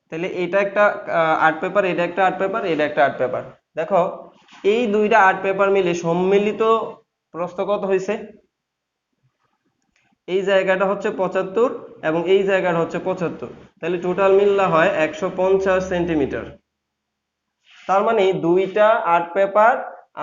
তাহলে এটা একটা আর্ট পেপার, এটা একটা আর্ট পেপার, এটা একটা আর্ট পেপার। দেখো এই দুইটা আর্ট পেপার মিলে সম্মিলিত প্রস্থ কত হয়েছে, এই জায়গাটা হচ্ছে 75 এবং এই জায়গাটা হচ্ছে 75, তাহলে টোটাল মিললা হয় 150 সেন্টিমিটার। তার মানে দুইটা আর্ট পেপার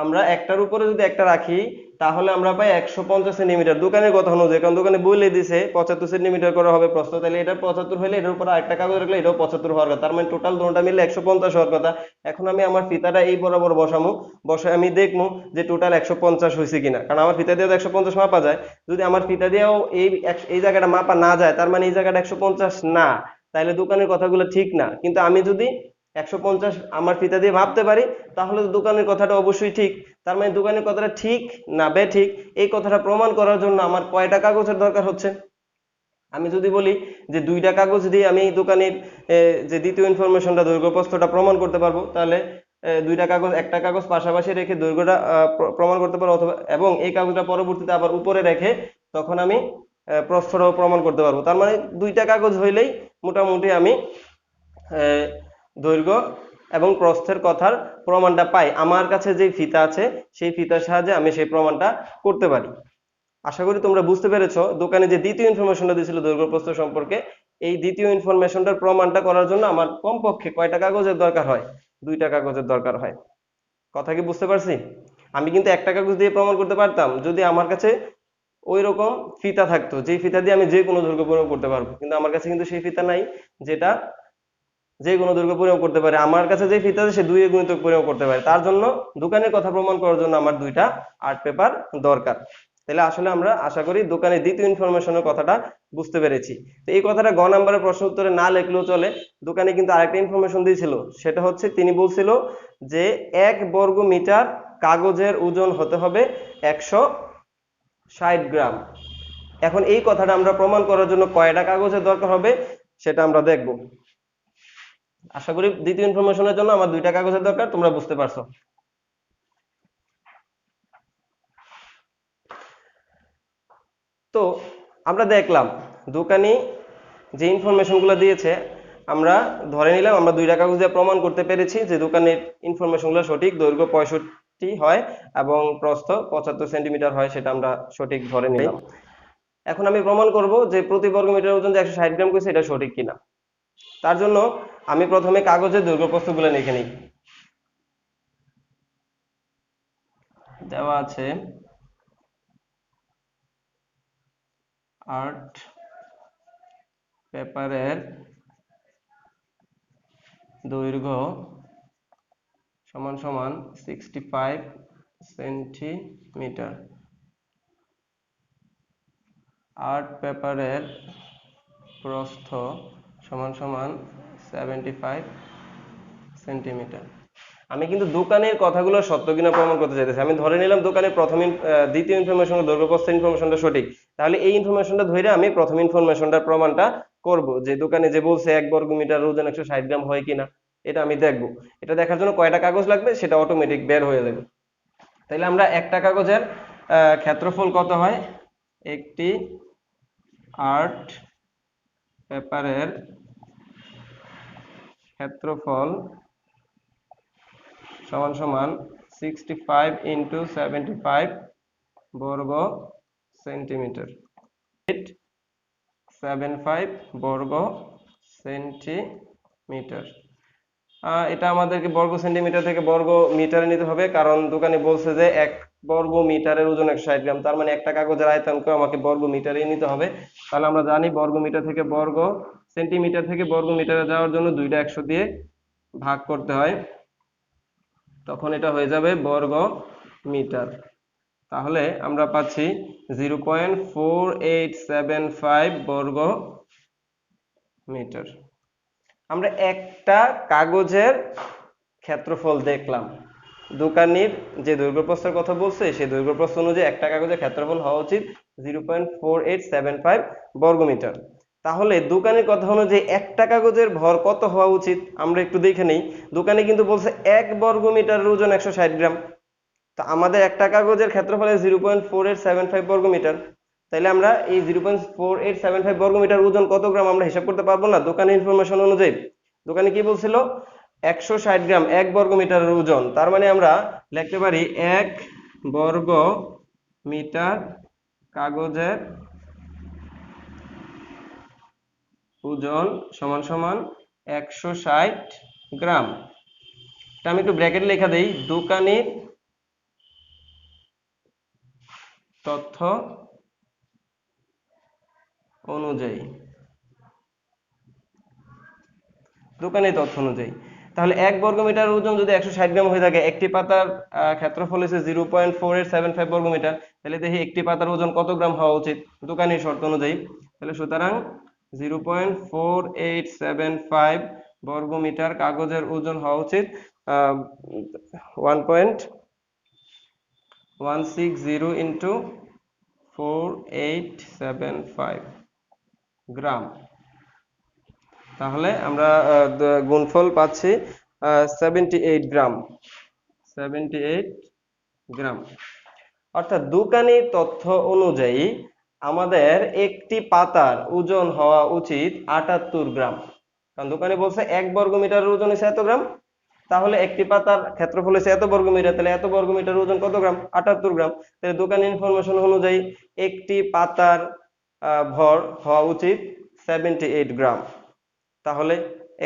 আমরা একটার উপরে যদি একটা রাখি তাহলে আমরা পাই 150 সেন্টিমিটার দোকানের কথা অনুযায়ী, কারণ দোকানে বলে দিছে 75 সেন্টিমিটার করে হবে প্রস্থ, তাহলে এটা 75 হলে এটার উপর আরেকটা কাগজ রাখলে এটাও 75 হওয়ার কথা, তার মানে টোটাল দুটোটা মিলে 150 হওয়ার কথা। এখন আমি আমার ফিতাটা এই বরাবর বসামু, বসে আমি দেখবো যে টোটাল 150 হয়েছে কিনা, কারণ আমার ফিতা দিয়ে 150 মাপা যায়। যদি আমার ফিতা দিয়েও এই জায়গাটা মাপা না যায়, তার মানে এই জায়গাটা 150 না, তাহলে দোকানের কথাগুলো ঠিক না। কিন্তু আমি যদি 150 আমার ফিতা দিয়ে মাপতে পারি তাহলে তো দোকানের কথাটা অবশ্যই ঠিক। তার মানে দোকানের কথাটা ঠিক না বেঠিক, এই কথাটা প্রমাণ করার জন্য আমার কয়টা কাগজের দরকার হচ্ছে। আমি যদি বলি যে দুইটা কাগজ দিয়ে আমি দোকানের যে দ্বিতীয় ইনফরমেশনটা দৈর্ঘ্য প্রস্থটা প্রমাণ করতে পারবো, তাহলে দুইটা কাগজ একটা কাগজ পাশাপাশি রেখে দৈর্ঘ্যটা প্রমাণ করতে পারবো, অথবা এবং এই কাগজটা পরবর্তীতে আবার উপরে রেখে তখন আমি প্রস্থটাও প্রমাণ করতে পারবো। তার মানে দুইটা কাগজ হইলেই মোটামুটি আমি দৈর্ঘ্য এবং প্রস্থের কথার প্রমাণটা পাই। আমার কাছে যে ফিতা আছে সেই ফিতার সাহায্যে আমি সেই প্রমাণটা করতে পারি। আশা করি তোমরা বুঝতে পেরেছো। দোকানে যে দ্বিতীয় ইনফরমেশনটা দিয়েছিল দৈর্ঘ্য প্রস্থ সম্পর্কে, এই দ্বিতীয় ইনফরমেশনটার প্রমাণটা করার জন্য আমার কমপক্ষে কয়টা কাগজের দরকার হয়? দুইটা কাগজের দরকার হয়। কথা কি বুঝতে পারছি? আমি কিন্তু একটা কাগজ দিয়ে প্রমাণ করতে পারতাম যদি আমার কাছে ওই রকম ফিতা থাকতো, যে ফিতা দিয়ে আমি যে কোনো দৈর্ঘ্য পরিমাপ করতে পারবো, কিন্তু আমার কাছে কিন্তু সেই ফিতা নাই যেটা যে কোনো দৈর্ঘ্য পরিমাপ করতে পারে। আমার কাছে যে ফিতা আছে সে দুইয়ের গুণিতক পরিমাপ করতে পারে। তার জন্য দোকানের কথা প্রমাণ করার জন্য আমার দুইটা আর্ট পেপার দরকার। তাহলে আসলে আমরা আশা করি দোকানের দ্বিতীয় ইনফরমেশনের কথাটা বুঝতে পেরেছি। তো এই কথাটা গ নাম্বারের প্রশ্ন উত্তরে না লিখলেও চলে। দোকানে কিন্তু আরেকটা ইনফরমেশন দিয়েছিল, সেটা হচ্ছে তিনি বলছিল যে 1 বর্গ মিটার কাগজের ওজন হতে হবে 160 গ্রাম। এখন এই কথাটা আমরা প্রমাণ করার জন্য কয়টা কাগজের দরকার হবে সেটা আমরা দেখব। আশা করি দ্বিতীয় ইনফরমেশনের জন্য আমার দুইটা কাগজের দরকার, তোমরা বুঝতে পারছো। তো আমরা দেখলাম দোকানি যে ইনফরমেশনগুলো দিয়েছে, আমরা ধরে নিলাম আমরা দুইটা কাগজ দিয়ে প্রমাণ করতে পেরেছি যে দোকানের ইনফরমেশনগুলো সঠিক। দৈর্ঘ্য 65 হয় এবং প্রস্থ 75 সেন্টিমিটার হয়, সেটা আমরা সঠিক ধরে নিলাম। এখন আমি প্রমাণ করব যে প্রতি বর্গ মিটার ওজন যে 160 গ্রাম করেছে এটা সঠিক কিনা। তার জন্য আমি প্রথমে কাগজের দৈর্ঘ্য প্রস্থগুলো লিখে নিই। দেওয়া আছে আর্ট পেপারের দৈর্ঘ্য সমান সমান 65 সেন্টিমিটার। আর্ট পেপারের প্রস্থ সমান সমান 75 সেন্টিমিটার। আমি কিন্তু দোকানের কথাগুলো সত্য কিনা প্রমাণ করতে চাইতেছি। আমি ধরে নিলাম দোকানের দ্বিতীয় ইনফরমেশন দৈর্ঘ্য প্রস্থ ইনফরমেশনটা সঠিক। তাহলে এই ইনফরমেশনটা ধরে আমি প্রথম ইনফরমেশনটার প্রমাণটা করব, যে দোকানে যে বলছে 1 বর্গ মিটার ওজন 160 গ্রাম হয় কিনা, এটা আমি দেখব। এটা দেখার জন্য কয়টা কাগজ লাগবে সেটা অটোমেটিক বের হয়ে যাবে। তাহলে আমরা একটা কাগজের ক্ষেত্রফল কত হয়, একটি আর্ট পেপারের ক্ষেত্রফল সমান সমান 65 ইন্টু 75 বর্গ সেন্টিমিটার। 75 বর্গ সেন্টিমিটার। এটা আমাদেরকে বর্গ সেন্টিমিটার থেকে বর্গ মিটারে নিতে হবে, কারণ দোকানে বলছে যে 1 বর্গ মিটারের ওজন 160 গ্রাম। তার মানে একটা কাগজের আয়তনকে আমাকে বর্গ মিটারেই নিতে হবে। তাহলে আমরা জানি বর্গ মিটার থেকে বর্গ সেন্টিমিটার থেকে বর্গ মিটারে যাওয়ার জন্য দুইটা 100 দিয়ে ভাগ করতে হয়, তখন এটা হয়ে যাবে বর্গ মিটার। তাহলে আমরা পাচ্ছি 0.4875 বর্গ মিটার। আমরা একটা কাগজের ক্ষেত্রফল দেখলাম। দোকানির যে দৈর্ঘ্য প্রস্থের কথা বলছে সেই দৈর্ঘ্য প্রস্থ অনুযায়ী একটা কাগজের ক্ষেত্রফল হওয়া উচিত 0.4875 বর্গ মিটার। তাহলে দোকানের কথা অনুযায়ী একটা কাগজের ভর কত হওয়া উচিত আমরা একটু দেখে নেই। দোকানে কিন্তু বলছে 1 বর্গ মিটারের ওজন 160 গ্রাম। তো আমাদের একটা কাগজের ক্ষেত্রফল 0.4875 বর্গ মিটার। তাহলে আমরা এই 0.4875 বর্গ মিটার ওজন কত গ্রাম আমরা হিসাব করতে পারবো না দোকানের ইনফরমেশন অনুযায়ী? দোকানে কি বলছিল 160 গ্রাম 1 বর্গ মিটারের ওজন। তার মানে আমরা লিখতে পারি 1 বর্গ মিটার কাগজের ওজন সমান সমান 160 গ্রাম। এটা আমি একটু ব্র্যাকেট লেখা দেই, দোকানের তথ্য অনুযায়ী, দোকানের তথ্য অনুযায়ী। তাহলে 1 বর্গ মিটার ওজন যদি 160 গ্রাম হয়ে থাকে, একটি পাতার ক্ষেত্রফল হচ্ছে 0.4875 বর্গ মিটার, তাহলে দেখি একটি পাতার ওজন কত গ্রাম হওয়া উচিত দোকানের শর্ত অনুযায়ী। তাহলে সুতরাং 0.4875 বর্গ মিটার কাগজের ওজন হওয়া উচিত 1.160 ইন্টু 4875 গ্রাম। তাহলে আমরা গুণফল পাচ্ছি 78 গ্রাম, 78 গ্রাম। অর্থাৎ দোকানি তথ্য অনুযায়ী আমাদের একটি পাতার ওজন হওয়া উচিত 78 গ্রাম। কারণ দোকানি বলছে 1 বর্গমিটারের ওজন হচ্ছে এত গ্রাম, তাহলে একটি পাতার ক্ষেত্রফল হচ্ছে এত বর্গমিটার, তাহলে এত বর্গমিটার ওজন কত গ্রাম? 78 গ্রাম। তাহলে দোকানি ইনফরমেশন অনুযায়ী একটি পাতার ভর হওয়া উচিত 78 গ্রাম। তাহলে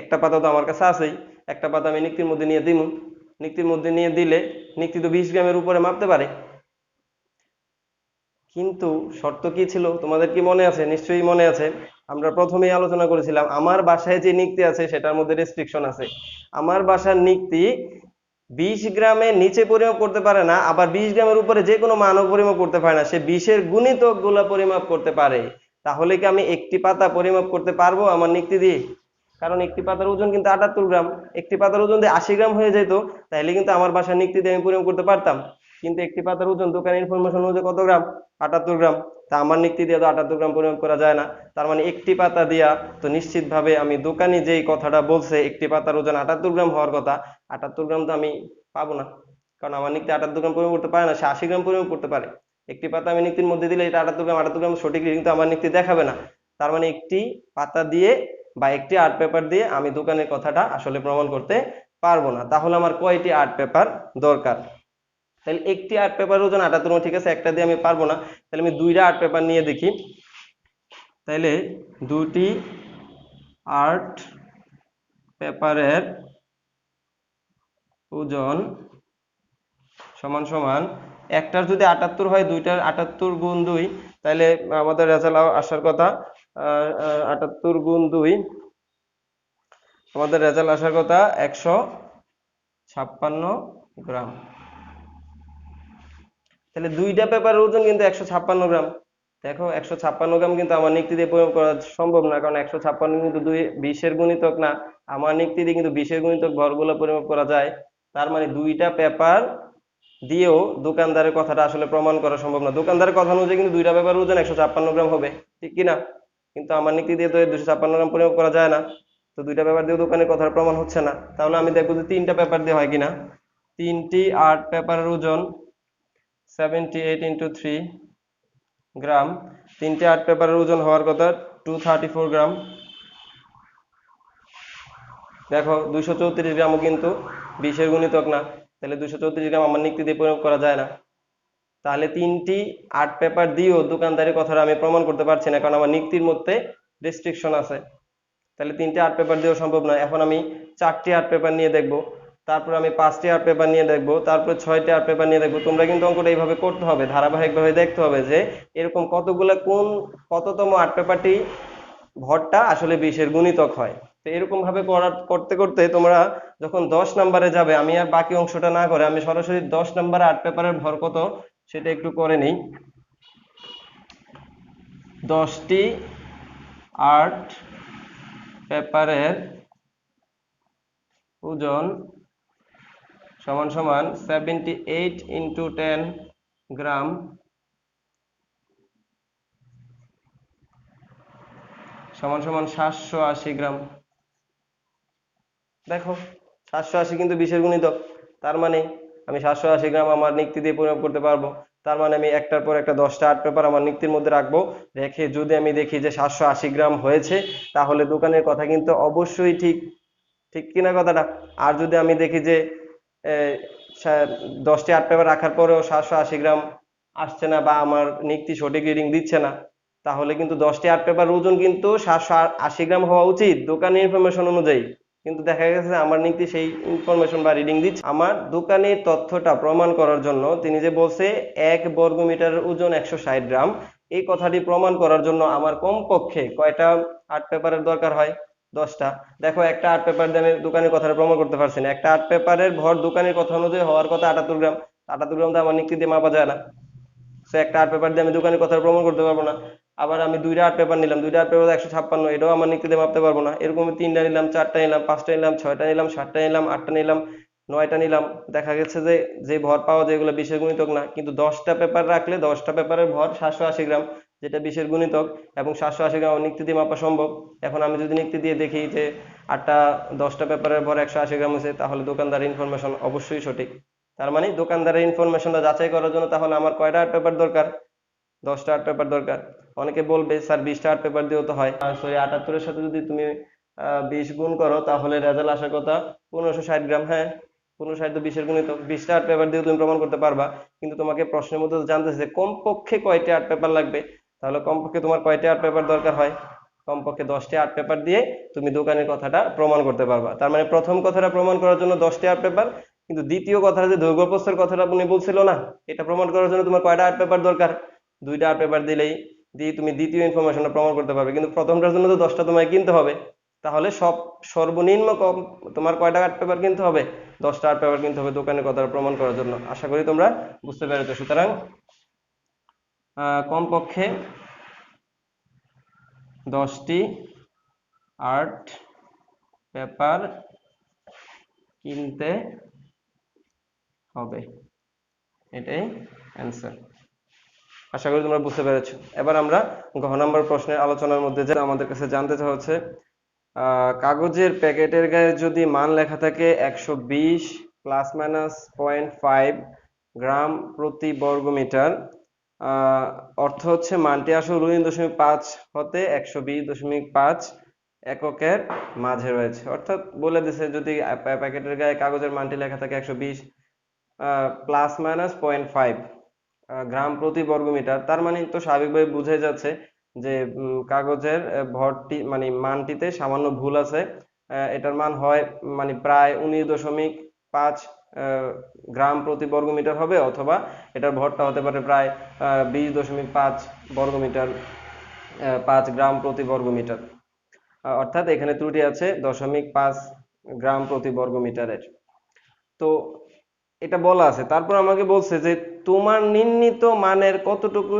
একটা পাতা তো আমার কাছে আছেই, একটা পাতা আমি নিক্তির মধ্যে নিয়ে দিব, নিক্তির মধ্যে নিয়ে দিলে নিক্তি তো 20 গ্রামের উপরে মাপতে পারে। কিন্তু শর্ত কি ছিল তোমাদের কি মনে আছে? নিশ্চয়ই মনে আছে। আমরা প্রথমেই আলোচনা করেছিলাম আমার বাসায় যে নিক্তি আছে সেটার মধ্যে রেস্ট্রিকশন আছে। আমার বাসার নিক্তি 20 গ্রামের নিচে পরিমাপ করতে পারে না, আবার 20 গ্রামের উপরে যে কোনো মানও পরিমাপ করতে পারে না, সে 20-এর গুণিতক গুলা পরিমাপ করতে পারে। তাহলে কি আমি একটি পাতা পরিমাপ করতে পারবো আমার নিক্তি দিয়ে? কারণ একটি পাতার ওজন কিন্তু 78 গ্রাম। একটি পাতার ওজন যদি 80 গ্রাম হয়ে যেত তাহলে কিন্তু আমার বাসার নিক্তি দিয়ে আমি পরিমাপ করতে পারতাম। কিন্তু একটি পাতার ওজন দোকানের ইনফরমেশন অনুযায়ী কত গ্রাম? 78 গ্রাম। তা আমার নিক্তি দিয়ে তো 78 গ্রাম পরিমাপ করা যায় না। তার মানে একটি পাতা দিয়া তো নিশ্চিতভাবে আমি দোকানি যেই কথাটা বলছে একটি পাতার ওজন 78 গ্রাম হওয়ার কথা, 78 গ্রাম তো আমি পাবো না। কারণ আমার নিক্তি 78 গ্রাম পরিমাপ করতে পারে না, সে 80 গ্রাম পরিমাপ করতে পারে। একটি পাতা আমি নিক্তির মধ্যে দিলে এটা 78 গ্রাম, 78 গ্রাম সঠিক কিন্তু আমার নিক্তি দেখাবে না। তার মানে একটি পাতা দিয়ে বা একটি আর্ট পেপার দিয়ে আমি দোকানের কথাটা আসলে প্রমাণ করতে পারবো না। তাহলে আমার কয়টি আর্ট পেপার দরকার? তাহলে একটি আর্ট পেপার ওজন 78, ঠিক আছে, একটা দিয়ে আমি পারবো না, তাহলে আমি দুইটা আর্ট পেপার নিয়ে দেখি। তাহলে দুটি আর্ট পেপারের ওজন সমান সমান, একটার যদি 78 হয়, দুইটার 78 গুণ 2, তাহলে আমাদের রেজাল্ট আসার কথা 78 গুণ 2, আমাদের রেজাল্ট আসার কথা 156 গ্রাম। তাহলে দুইটা পেপারের ওজন কিন্তু 156 গ্রাম। দেখো 156 গ্রাম কিন্তু আমার নিক্তি দিয়ে প্রয়োগ করা সম্ভব না, কারণ 156 কিন্তু 20-এর গুণিতক না। আমার নিক্তি দিয়ে কিন্তু 20-এর গুণিতক ভরগুলো পরিমাপ করা যায়। তার মানে দুইটা পেপার দিয়েও দোকানদারের কথাটা আসলে প্রমাণ করা সম্ভব না। দোকানদারের কথা অনুযায়ী কিন্তু দুইটা পেপার ওজন 156 গ্রাম হবে, ঠিক কিনা? কিন্তু আমার নিক্তি দিয়ে তো 256 গ্রাম পরিমাপ করা যায় না। তো দুইটা পেপার দিয়ে দোকানের কথার প্রমাণ হচ্ছে না। তাহলে আমি দেখবো যে তিনটা পেপার দিয়ে হয় কিনা। তিনটি আর্ট পেপারের ওজন 78 ইন্টু 3 গ্রাম। তিনটে আর্ট পেপারের ওজন হওয়ার কথা 234 গ্রাম। দেখো 234 গ্রামও কিন্তু 20-এর গুণিতক না, তাহলে 234 গ্রাম আমার নিক্তি দিয়ে প্রয়োগ করা যায় না। তাহলে তিনটি আর্ট পেপার দিয়েও দোকানদারের কথাটা আমি প্রমাণ করতে পারছি না, কারণ আমার নিক্তির মধ্যে রেস্ট্রিকশন আছে। তাহলে তিনটে আর্ট পেপার দিয়েও সম্ভব নয়। এখন আমি 4টি আর্ট পেপার নিয়ে দেখবো, তারপর আমি 5টি আর্ট পেপার নিয়ে দেখবো, তারপর 6টি আর্ট পেপার নিয়ে দেখবো। তোমরা কিন্তু অঙ্কটা এইভাবে করতে হবে, ধারাবাহিকভাবে দেখতে হবে যে এরকম কতগুলো কততম আর্ট পেপারটি ভরটা আসলে 20-এর গুণিতক হয়। তো এরকম ভাবে করতে করতে তোমরা যখন 10 নম্বরে যাবে, আমি আর বাকি অংশটা না করে আমি সরাসরি 10 নম্বরে আর্ট পেপারের ভর কত সেটা একটু করে নিই। 10টি আর্ট পেপারের ওজন সমান সমান 78 ইন্টু 10 গ্রাম সমান সমান 780 গ্রাম। দেখো 780 কিন্তু 20-এর গুণিতক। তার মানে আমি 780 গ্রাম আমার নিক্তি দিয়ে পরিমাপ করতে পারবো। তার মানে আমি একটার পর একটা 10টা আর্ট পেপার আমার নিক্তির মধ্যে রাখবো, রেখে যদি আমি দেখি যে 780 গ্রাম হয়েছে, তাহলে দোকানের কথা কিন্তু অবশ্যই ঠিক, ঠিক কিনা কথাটা? আর যদি আমি দেখি যে 10টি আর্ট পেপার রাখার পরেও 780 গ্রাম আসছে না বা আমার নিক্তি সঠিক রিডিং দিচ্ছে না, তাহলে কিন্তু 10টি আর্ট পেপার ওজন কিন্তু 780 গ্রাম হওয়া উচিত দোকানের ইনফরমেশন অনুযায়ী। কিন্তু দেখা গেছে আমার নিক্তি সেই ইনফরমেশন বা রিডিং দিচ্ছে। আমার দোকানের তথ্যটা প্রমাণ করার জন্য তিনি যে বলছে 1 বর্গমিটারের ওজন 160 গ্রাম, এই কথাটি প্রমাণ করার জন্য আমার কমপক্ষে কয়টা আর্ট পেপারের দরকার হয়? 10টা। দেখো একটা আর্ট পেপার দিয়ে আমি দোকানের কথাটা প্রমাণ করতে পারছি না। একটা আর্ট পেপারের ভর দোকানের কথা অনুযায়ী হওয়ার কথা 78 গ্রাম, 78 গ্রাম তো আমার নিক্তি দিয়ে মাপা যায় না। সো একটা আর্ট পেপার দিয়ে আমি দোকানের কথা প্রমাণ করতে পারবো না। আবার আমি দুইটা আর্ট পেপার নিলাম, দুইটা আর্ট পেপার 156, এটাও আমার নিক্তি দিয়ে মাপতে পারবো না। এরকম আমি 3টা নিলাম, 4টা নিলাম, 5টা নিলাম, 6টা নিলাম, 7টা নিলাম, 8টা নিলাম, 9টা নিলাম, দেখা গেছে যে যে ভর পাওয়া যায় এগুলো 20-এর গুণিতক না। কিন্তু 10টা পেপার রাখলে 10টা পেপারের ভর 780 গ্রাম। যেটা 20-এর গুণিতক, এবং 780 গ্রাম নিক্তি দিয়ে মাপা সম্ভব। এখন আমি যদি নিক্তি দিয়ে দেখি যে 10টা পেপারের ভর 180 গ্রাম হয়েছে, তাহলে দোকানদারের ইনফরমেশন অবশ্যই সঠিক। তার মানে দোকানদারের ইনফরমেশনটা যাচাই করার জন্য তাহলে আমার কয়টা আর্ট পেপার দরকার? 10টা আর্ট পেপার দরকার। অনেকে বলবে স্যার 20টা আর্ট পেপার দিয়েও তো হয়। সরি, 78-এর সাথে যদি তুমি 20 গুণ করো তাহলে রেজাল্ট আসার কথা 1560 গ্রাম। হ্যাঁ, 1560 তো 20-এর গুণিতক, 20টা আর্ট পেপার দিয়ে তুমি প্রমাণ করতে পারবা। কিন্তু তোমাকে প্রশ্নের মধ্যে জানতেছে যে কমপক্ষে কয়টা আর্ট পেপার লাগবে। তাহলে কমপক্ষে তোমার কয়টা আর্ট পেপার দরকার হয়? কমপক্ষে 10টি আর্ট পেপার দিয়ে তুমি দোকানের কথাটা প্রমাণ করতে পারবা। তার মানে প্রথম কথাটা প্রমাণ করার জন্য 10টি আর্ট পেপার, কিন্তু দ্বিতীয় কথাটা যে দৈর্ঘ্য প্রস্থের কথাটা আপনি বলছিল না, এটা প্রমাণ করার জন্য তোমার কয়টা আর্ট পেপার দরকার? 2টা আর্ট পেপার দিলেই তুমি দ্বিতীয় ইনফরমেশনটা প্রমাণ করতে পারবে। কিন্তু প্রথমটার জন্য তো 10টা তোমায় কিনতে হবে। তাহলে সর্বনিম্ন তোমার কয়টা আর্ট পেপার কিনতে হবে? 10টা আর্ট পেপার কিনতে হবে দোকানের কথাটা প্রমাণ করার জন্য। আশা করি তোমরা বুঝতে পেরেছো। সুতরাং কমপক্ষে 10টি আর্ট পেপার কিনতে হবে, এটাই অ্যান্সার। আশা করি তোমরা বুঝতে পেরেছো। এবার আমরা ঘ নম্বর প্রশ্নের আলোচনার মধ্যে যে আমাদের কাছে জানতে চাওয়া হচ্ছে, কাগজের প্যাকেটের গায়ে যদি মান লেখা থাকে 120 ± 0.5 গ্রাম প্রতি বর্গমিটার, অর্থ হচ্ছে মানটি আসলে 19.5 হতে 120.5 এককের মাঝে রয়েছে। অর্থাৎ বলে দিছে যদি প্যাকেটের গায়ে কাগজের মানটি লেখা থাকে 120 ± 0.5 গ্রাম প্রতি বর্গমিটার, তার মানে তো স্বাভাবিকভাবে বুঝে যাচ্ছে যে কাগজের ভরটি মানে মানটিতে সামান্য ভুল আছে। এটার মান হয় মানে প্রায় 19.5 গ্রাম প্রতি বর্গমিটার হবে, অথবা এটার ভরটা হতে পারে প্রায় 20.5 বর্গমিটার, 5 গ্রাম প্রতি বর্গমিটার। অর্থাৎ এখানে ত্রুটি আছে 0.5 গ্রাম প্রতি বর্গমিটারের। তো এটা বলা আছে, তারপর আমাকে বলছে যে তোমার নির্ণীত মানের কতটুকু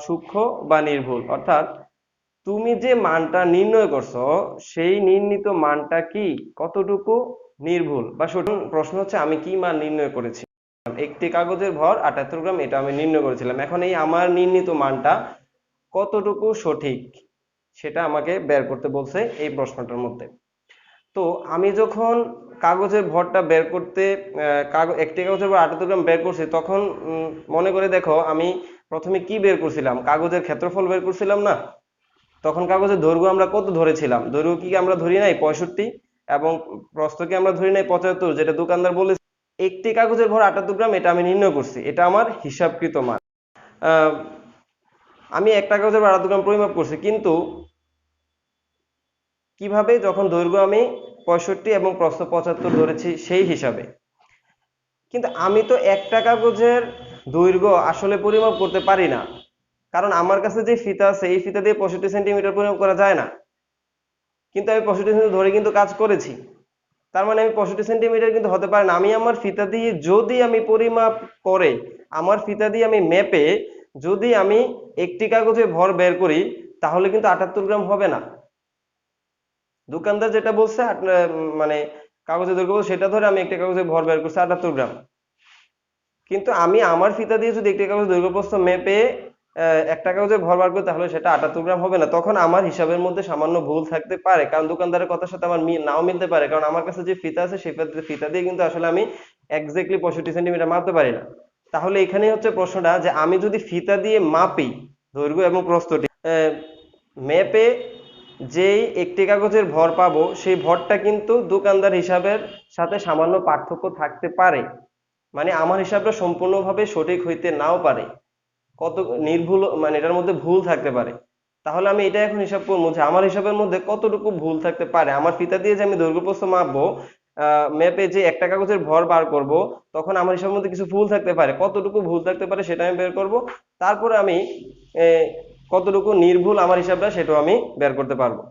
সূক্ষ্ম বা নির্ভুল। অর্থাৎ তুমি যে মানটা নির্ণয় করছো সেই নির্ণীত মানটা কি কতটুকু নির্ভুল বা সঠিক। প্রশ্ন হচ্ছে আমি কি মান নির্ণয় করেছি? একটি কাগজের ভর 78 গ্রাম, এটা আমি নির্ণয় করেছিলাম। এখন এই আমার নির্ণীত মানটা কতটুকু সঠিক সেটা আমাকে বের করতে বলছে এই প্রশ্নটার মধ্যে। তো আমি যখন কাগজের ভরটা বের করতে একটি কাগজের ভর 78 গ্রাম বের করছি, তখন মনে করে দেখো আমি প্রথমে কি বের করছিলাম? কাগজের ক্ষেত্রফল বের করছিলাম না? তখন কাগজের দৈর্ঘ্য আমরা কত ধরেছিলাম? দৈর্ঘ্য কি আমরা ধরি নাই 65, এবং প্রস্থ কি আমরা ধরি নাই 75, যেটা দোকানদার বলেছে। একটি কাগজের ভর 78 গ্রাম, এটা আমি নির্ণয় করছি, এটা আমার হিসাবকৃত মান। আমি একটা কাগজের ভর 78 গ্রাম পরিমাপ করছি, কিন্তু কিভাবে? যখন দৈর্ঘ্য আমি 65 এবং প্রস্থ 75 ধরেছি সেই হিসাবে। কিন্তু আমি তো একটা কাগজের দৈর্ঘ্য আসলে পরিমাপ করতে পারি না, কারণ আমার কাছে যে ফিতা আছে এই ফিতা দিয়ে 65 সেন্টিমিটার পরিমাপ করা যায় না। কিন্তু আমি 65 সেন্টিমিটার ধরে কিন্তু কাজ করেছি, তার মানে আমি 65 সেন্টিমিটার কিন্তু হতে পারে না। আমি আমার ফিতা দিয়ে যদি আমি পরিমাপ করে, আমার ফিতা দিয়ে আমি মেপে যদি আমি একটি কাগজে ভর বের করি, তাহলে কিন্তু 78 গ্রাম হবে না। দোকানদার যেটা বলছে মানে কাগজের দৈর্ঘ্য সেটা ধরে আমি একটা কাগজে ভর বের করছি 78 গ্রাম, কিন্তু আমি আমার ফিতা দিয়ে যদি একটা কাগজের দৈর্ঘ্য প্রস্থ মেপে একটা কাগজে ভর বার করি, তাহলে সেটা 78 গ্রাম হবে না। তখন আমার হিসাবের মধ্যে সামান্য ভুল থাকতে পারে, কারণ দোকানদারের কথার সাথে আমার নাও মিলতে পারে, কারণ আমার কাছে যে ফিতা আছে সেই ফিতা দিয়ে কিন্তু আসলে আমি এক্স্যাক্টলি 65 সেন্টিমিটার মাপতে পারি না। তাহলে এখানেই হচ্ছে প্রশ্নটা, যে আমি যদি ফিতা দিয়ে মাপি দৈর্ঘ্য এবং প্রস্থটি, মেপে যেই একটি কাগজের ভর পাবো সেই ভরটা কিন্তু দোকানদার হিসাবের সাথে সামান্য পার্থক্য থাকতে পারে। মানে আমার হিসাবটা সম্পূর্ণভাবে সঠিক হইতে নাও পারে, কত নির্ভুল মানে এটার মধ্যে ভুল থাকতে পারে। তাহলে আমি এটা এখন হিসাব করবো যে আমার হিসাবের মধ্যে কতটুকু ভুল থাকতে পারে। আমার ফিতা দিয়ে যে আমি দৈর্ঘ্য প্রস্থ মাপবো, মেপে যে একটা কাগজের ভর বার করব, তখন আমার হিসাবের মধ্যে কিছু ভুল থাকতে পারে। কতটুকু ভুল থাকতে পারে সেটা আমি বের করব, তারপরে আমি কতটুকু নির্ভুল আমার হিসাবটা সেটাও আমি বের করতে পারবো।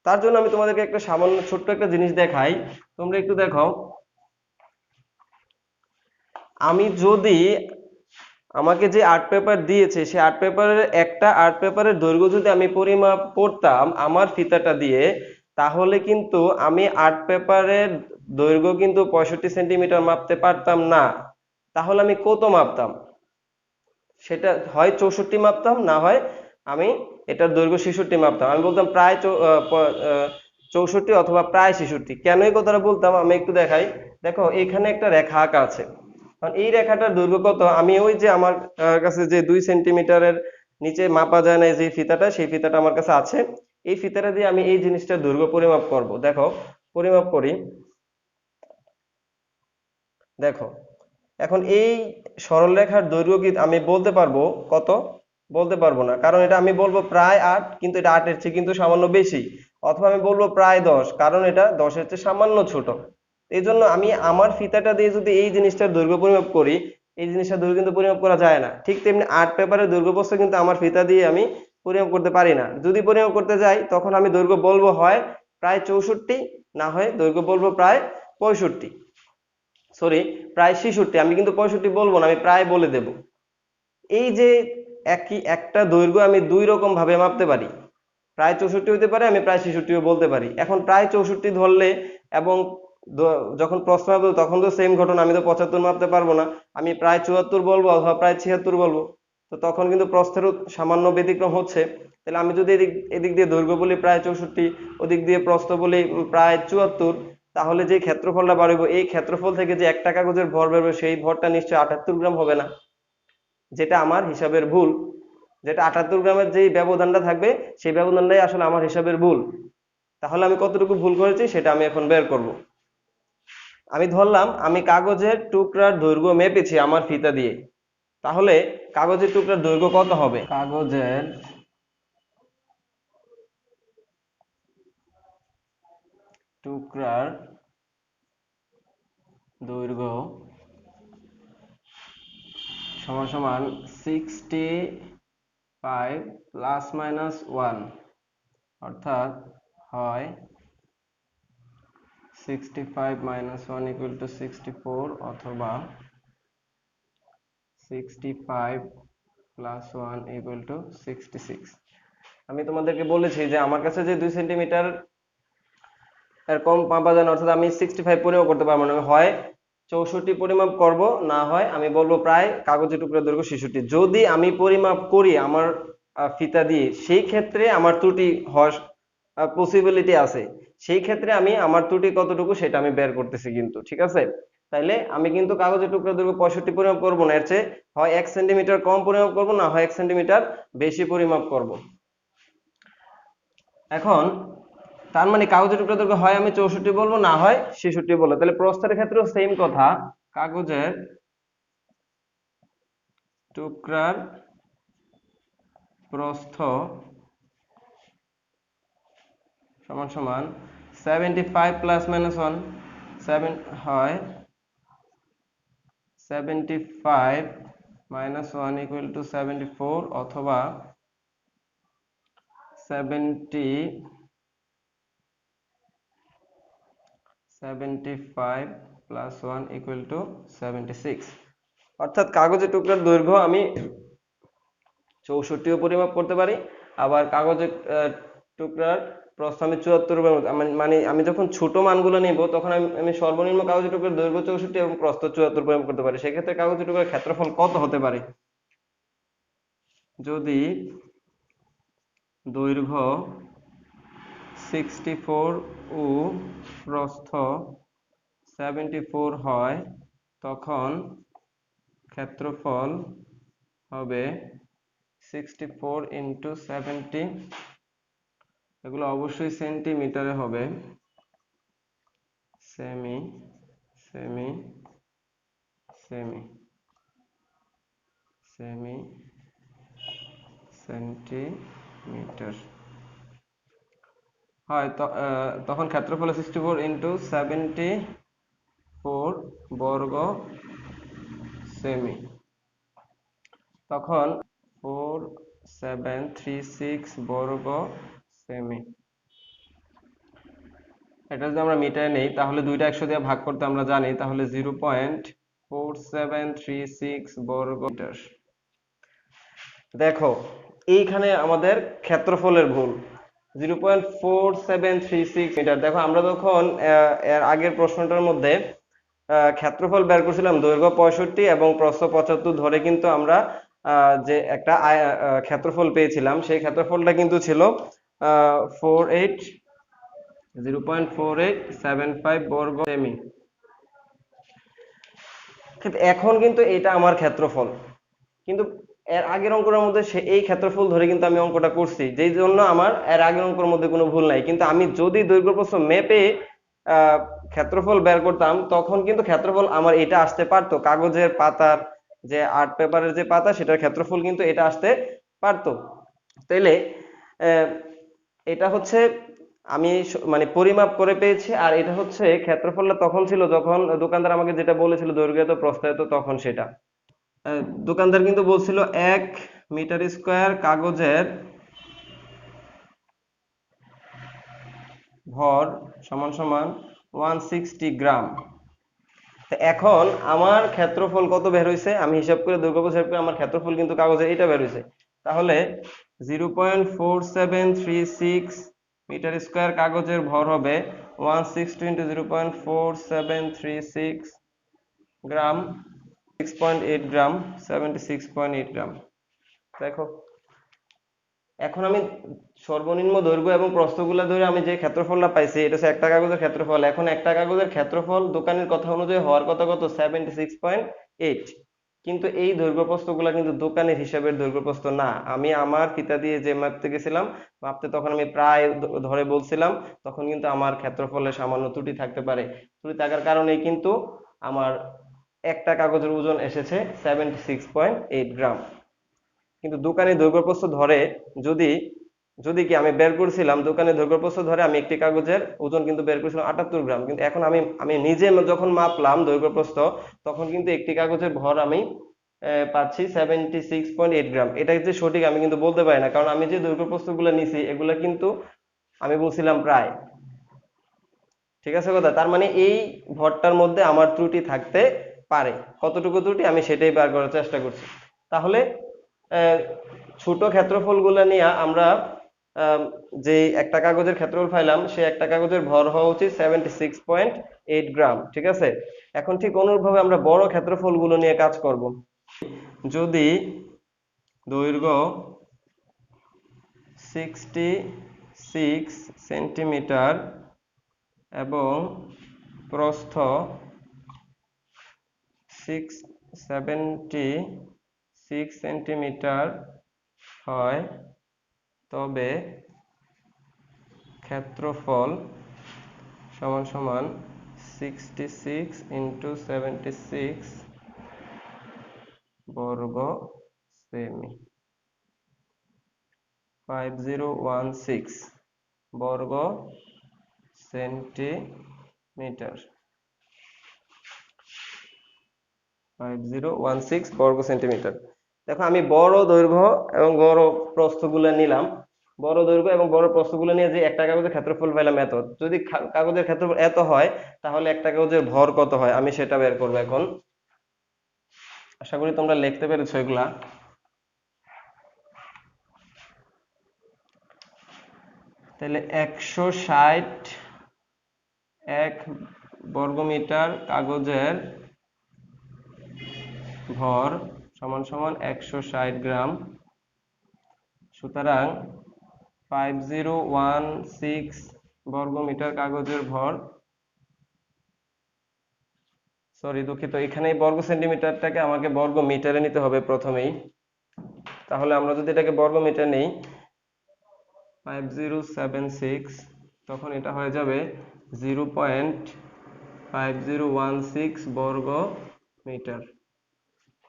তার জন্য আমি তোমাদেরকে একটা সামান্য ছোট্ট একটা জিনিস দেখাই, তোমরা একটু দেখো। আমি যদি আমাকে যে আর্ট পেপার দিয়েছে সেই আর্ট পেপারের একটা আর্ট পেপারের দৈর্ঘ্য যদি আমি পরিমাপ করতাম আমার ফিতাটা দিয়ে, তাহলে কিন্তু আমি আর্ট পেপারের দৈর্ঘ্য কিন্তু 65 সেন্টিমিটার মাপতে পারতাম না। তাহলে আমি কত মাপতাম? সেটা হয় 64 মাপতাম, না হয় আমি এটার দৈর্ঘ্য 66 মাপতাম। আমি বলতাম প্রায় 64 অথবা প্রায় 66। কেন এই কথাটা বলতাম আমি একটু দেখাই। দেখো এখানে একটা রেখা আঁকা আছে, কারণ এই রেখাটার দৈর্ঘ্য কত, আমি ওই যে আমার কাছে যে 2 সেন্টিমিটারের নিচে মাপা যায় না যে ফিতাটা, সেই ফিতাটা আমার কাছে আছে। এই ফিতাটা দিয়ে আমি এই জিনিসটার দৈর্ঘ্য পরিমাপ করব। দেখো পরিমাপ করি। দেখো এখন এই সরলরেখার দৈর্ঘ্য কি আমি বলতে পারবো কত? বলতে পারবো না, কারণ এটা আমি বলবো প্রায় 8, কিন্তু এটা 8-এর চেয়ে কিন্তু সামান্য বেশি। অথবা আমি বলবো প্রায় 10, কারণ এটা 10-এর চেয়ে সামান্য ছোট। এই জন্য আমি আমার ফিতাটা দিয়ে যদি এই জিনিসটার দৈর্ঘ্য পরিমাপ করি, এই জিনিসটার দৈর্ঘ্য কিন্তু পরিমাপ করা যায় না। ঠিক তেমনি আর্ট পেপারের দৈর্ঘ্য প্রস্থ কিন্তু আমার ফিতা দিয়ে আমি পরিমাপ করতে পারি না। যদি পরিমাপ করতে যাই তখন আমি দৈর্ঘ্য বলবো হয় প্রায় 64, না হয় দৈর্ঘ্য বলবো প্রায় 65, সরি প্রায় 66। আমি কিন্তু 65 বলবো না, আমি প্রায় বলে দেব। এই যে একটা দৈর্ঘ্য আমি দুই রকম ভাবে মাপতে পারি, প্রায় 64 হতে পারে, আমি প্রায় 66ও বলতে পারি। এখন প্রায় 64 ধরলে এবং যখন প্রশ্ন হবে তখন তো সেম ঘটনা, আমি তো 75 মাপতে পারবো না, আমি প্রায় 74 বলবো অথবা প্রায় 76 বলবো। তো তখন কিন্তু প্রস্থেরও সামান্য ব্যতিক্রম হচ্ছে। তাহলে আমি যদি এদিক দিয়ে দৈর্ঘ্য বলি প্রায় 64, ওদিক দিয়ে প্রস্থ বলি প্রায় 74, তাহলে যে ক্ষেত্রফলটা বাড়বে, এই ক্ষেত্রফল থেকে যে একটা কাগজের ভর বেরোবে সেই ভরটা নিশ্চয়ই 78 গ্রাম হবে না, যেটা আমার হিসাবের ভুল। যেটা 78 গ্রামের যেই ব্যবধানটা থাকবে সেই ব্যবধানটাই আসলে আমার হিসাবের ভুল। তাহলে আমি কতটুকু ভুল করেছি সেটা আমি এখন বের করব। আমি ধরলাম আমি কাগজের টুকরার দৈর্ঘ্য মেপেছি আমার ফিতা দিয়ে, তাহলে কাগজের টুকরার দৈর্ঘ্য কত হবে? কাগজের টুকরার দৈর্ঘ্য সমান সমান 65 প্লাস মাইনাস 1, অর্থাৎ হয় 65 minus 1 equal to 64, অথবা 65 plus 1 equal to 66। আমি তোমাদেরকে বলেছি যে আমার কাছে যে 2 সেন্টিমিটার এর কম মাপা যায় না, অর্থাৎ আমি 65 পরিমাপ করতে পারবো না। আমি হয় 64 পরিমাপ করব, না হয় আমি বলবো প্রায় কাগজের টুকরার দৈর্ঘ্য 66। যদি আমি পরিমাপ করি আমার ফিতা দিয়ে, সেই ক্ষেত্রে আমার ত্রুটি হওয়ার পসিবিলিটি আছে। সেই ক্ষেত্রে আমি আমার ত্রুটি কতটুকু সেটা আমি বের করতেছি কিন্তু, ঠিক আছে? তাইলে আমি কিন্তু কাগজের টুকরার দৈর্ঘ্য 65 পরিমাপ করবো না, এর চেয়ে হয় 1 সেন্টিমিটার কম পরিমাপ করবো, না হয় 1 সেন্টিমিটার বেশি পরিমাপ করব। এখন তার মানে কাগজের টুকরা দৈর্ঘ্য হয় আমি 64 বলবো, না হয় 66 বলবো। তাহলে প্রস্থের ক্ষেত্রেও সেম কথা, কাগজের টুকরার প্রস্থ সমান সমান 75 প্লাস মাইনাস 1, 7 হয় 75 মাইনাস 1 ইকুয়াল টু 74, অথবা 75 প্লাস 1 ইকুয়াল টু 76। অর্থাৎ কাগজের টুকরার দৈর্ঘ্য আমি 64 পরিমাপ করতে পারি, আবার কাগজের টুকরার প্রস্থ আমি 74 মানে আমি যখন ছোট মানগুলো নিব তখন আমি সর্বনিম্ন কাগজের টুকরার দৈর্ঘ্য 64 এবং প্রস্থ 74 পরিমাপ করতে পারি। সেক্ষেত্রে কাগজের টুকরার ক্ষেত্রফল কত হতে পারে? যদি দৈর্ঘ্য 64 ও প্রস্থ 74 হয়, তখন ক্ষেত্রফল হবে 64 ইন্টু 70, এগুলো অবশ্যই সেন্টিমিটারে হবে, semi semi semi semi centimetre হয়। তখন ক্ষেত্রফল 64 ইন্টু 74 বর্গ সেমি, তখন 4736 বর্গ সেমি। এটা যদি আমরা মিটারে নেই তাহলে দুইটা 100 দিয়ে ভাগ করতে আমরা জানি, তাহলে 0.4736 বর্গ মিটার। দেখো এইখানে আমাদের ক্ষেত্রফলের ভুল, 0.4736 মিটার। দেখো আমরা যখন এর আগের প্রশ্নটার মধ্যে ক্ষেত্রফল বের করছিলাম দৈর্ঘ্য 65 এবং প্রস্থ 75 ধরে, কিন্তু আমরা যে একটা ক্ষেত্রফল পেয়েছিলাম, সেই ক্ষেত্রফলটা কিন্তু ছিল 0.4875 বর্গ সেমি। কিন্তু এখন কিন্তু এটা আমার ক্ষেত্রফল, কিন্তু এর আগের অঙ্কের মধ্যে এই ক্ষেত্রফল ধরে কিন্তু আমি অঙ্কটা করছি, যেই জন্য আমার এর আগের অঙ্কের মধ্যে কোনো ভুল নাই। কিন্তু আমি যদি দৈর্ঘ্য প্রস্থ মেপে ক্ষেত্রফল বের করতাম, তখন কিন্তু ক্ষেত্রফল আমার এটা আসতে পারতো, কাগজের পাতার যে আর্ট পেপারের যে পাতা, সেটার ক্ষেত্রফল কিন্তু এটা আসতে পারতো। তাইলে আহ, এটা হচ্ছে আমি মানে পরিমাপ করে পেয়েছি, আর এটা হচ্ছে ক্ষেত্রফলটা তখন ছিল যখন দোকানদার আমাকে যেটা বলেছিল দৈর্ঘ্য এত প্রস্থ এত, তখন সেটা দোকানদার কিন্তু বলছিল 1 মিটার স্কয়ার কাগজের ভর সমান সমান 160 গ্রাম। এখন আমার ক্ষেত্রফল কত বের হয়েছে, আমি হিসাব করে দৈর্ঘ্য হিসাব করে আমার ক্ষেত্রফল কিন্তু কাগজে এটা বের হয়েছে। তাহলে 0.4736 মিটার স্কয়ার কাগজের ভর হবে 160 ইন্টু 0.4736 গ্রাম, 6.8 গ্রাম, 76.8 গ্রাম। দেখো, এখন আমি সর্বনিম্ন দৈর্ঘ্য এবং প্রস্থগুলো ধরে আমি যে ক্ষেত্রফলটা পাইছি, এটা হচ্ছে একটা কাগজের ক্ষেত্রফল। এখন একটা কাগজের ক্ষেত্রফল দোকানের কথা অনুযায়ী হওয়ার কথা কত, 76.8। কিন্তু এই দৈর্ঘ্য প্রস্থগুলো কিন্তু দোকানের হিসাবের দৈর্ঘ্য প্রস্থ না। আমি আমার ফিতা দিয়ে যে মাপতে গেছিলাম, মাপতে তখন আমি প্রায় ধরে বলছিলাম, তখন কিন্তু আমার ক্ষেত্রফলে সামান্য ত্রুটি থাকতে পারে। ত্রুটি থাকার কারণেই কিন্তু আমার একটা কাগজের ওজন এসেছে 76.8 গ্রাম। কিন্তু দোকানে দৈর্ঘ্যপ্রস্থ ধরে যদি যদি কি আমি বের করেছিলাম, দোকানে দৈর্ঘ্যপ্রস্থ ধরে আমি একটি কাগজের ওজন কিন্তু বের করেছিলাম 78 গ্রাম। কিন্তু এখন আমি আমি নিজে যখন মাপলাম দৈর্ঘ্যপ্রস্থ, তখন কিন্তু একটি কাগজের ভর আমি পাচ্ছি 76.8 গ্রাম। এটা যে সঠিক আমি কিন্তু বলতে পারি না, কারণ আমি যে দৈর্ঘ্যপ্রস্থ গুলো নিছি এগুলা কিন্তু আমি বলছিলাম প্রায়। ঠিক আছে কথা, তার মানে এই ভরটার মধ্যে আমার ত্রুটি থাকতে পারে। কতটুকু ত্রুটি আমি সেটাই বার করার চেষ্টা করছি। তাহলে আহ, ছোট ক্ষেত্রফলগুলো নিয়ে আমরা যে একটা কাগজের ক্ষেত্রফল পাইলাম, সে একটা কাগজের ভর হওয়া উচিত 76.8 গ্রাম। ঠিক আছে, এখন ঠিক অনুরূপভাবে আমরা বড় ক্ষেত্রফলগুলো নিয়ে কাজ করব। যদি দৈর্ঘ্য 66 সেন্টিমিটার এবং প্রস্থ 76 সেন্টিমিটার হয়, তবে ক্ষেত্রফল সমান সমান 66 × 76 বর্গ সেমি, 5016 বর্গ সেন্টিমিটার, 5016 বর্গ সেন্টিমিটার। দেখো, আমি বড় দৈর্ঘ্য এবং বড় প্রস্থগুলো নিলাম। বড় দৈর্ঘ্য এবং বড় প্রস্থগুলো নিয়ে যে একটা কাগজের ক্ষেত্রফল পেলাম এত, যদি কাগজের ক্ষেত্রফল এত হয়, তাহলে একটা কাগজের ভর কত হয় আমি সেটা বের করবো এখন। আশা করি তোমরা লিখতে পেরেছো এগুলা। তাহলে 160 1 বর্গমিটার কাগজের ভর সমান সমান 160 গ্রাম। সুতরাং 5016 বর্গমিটার কাগজের ভর, সরি দুঃখিত, এখানে বর্গ সেন্টিমিটারটাকে আমাকে বর্গ মিটারে নিতে হবে প্রথমেই। তাহলে আমরা যদি এটাকে বর্গ মিটার নেই 5076, তখন এটা হয়ে যাবে 0.5016 বর্গ মিটার।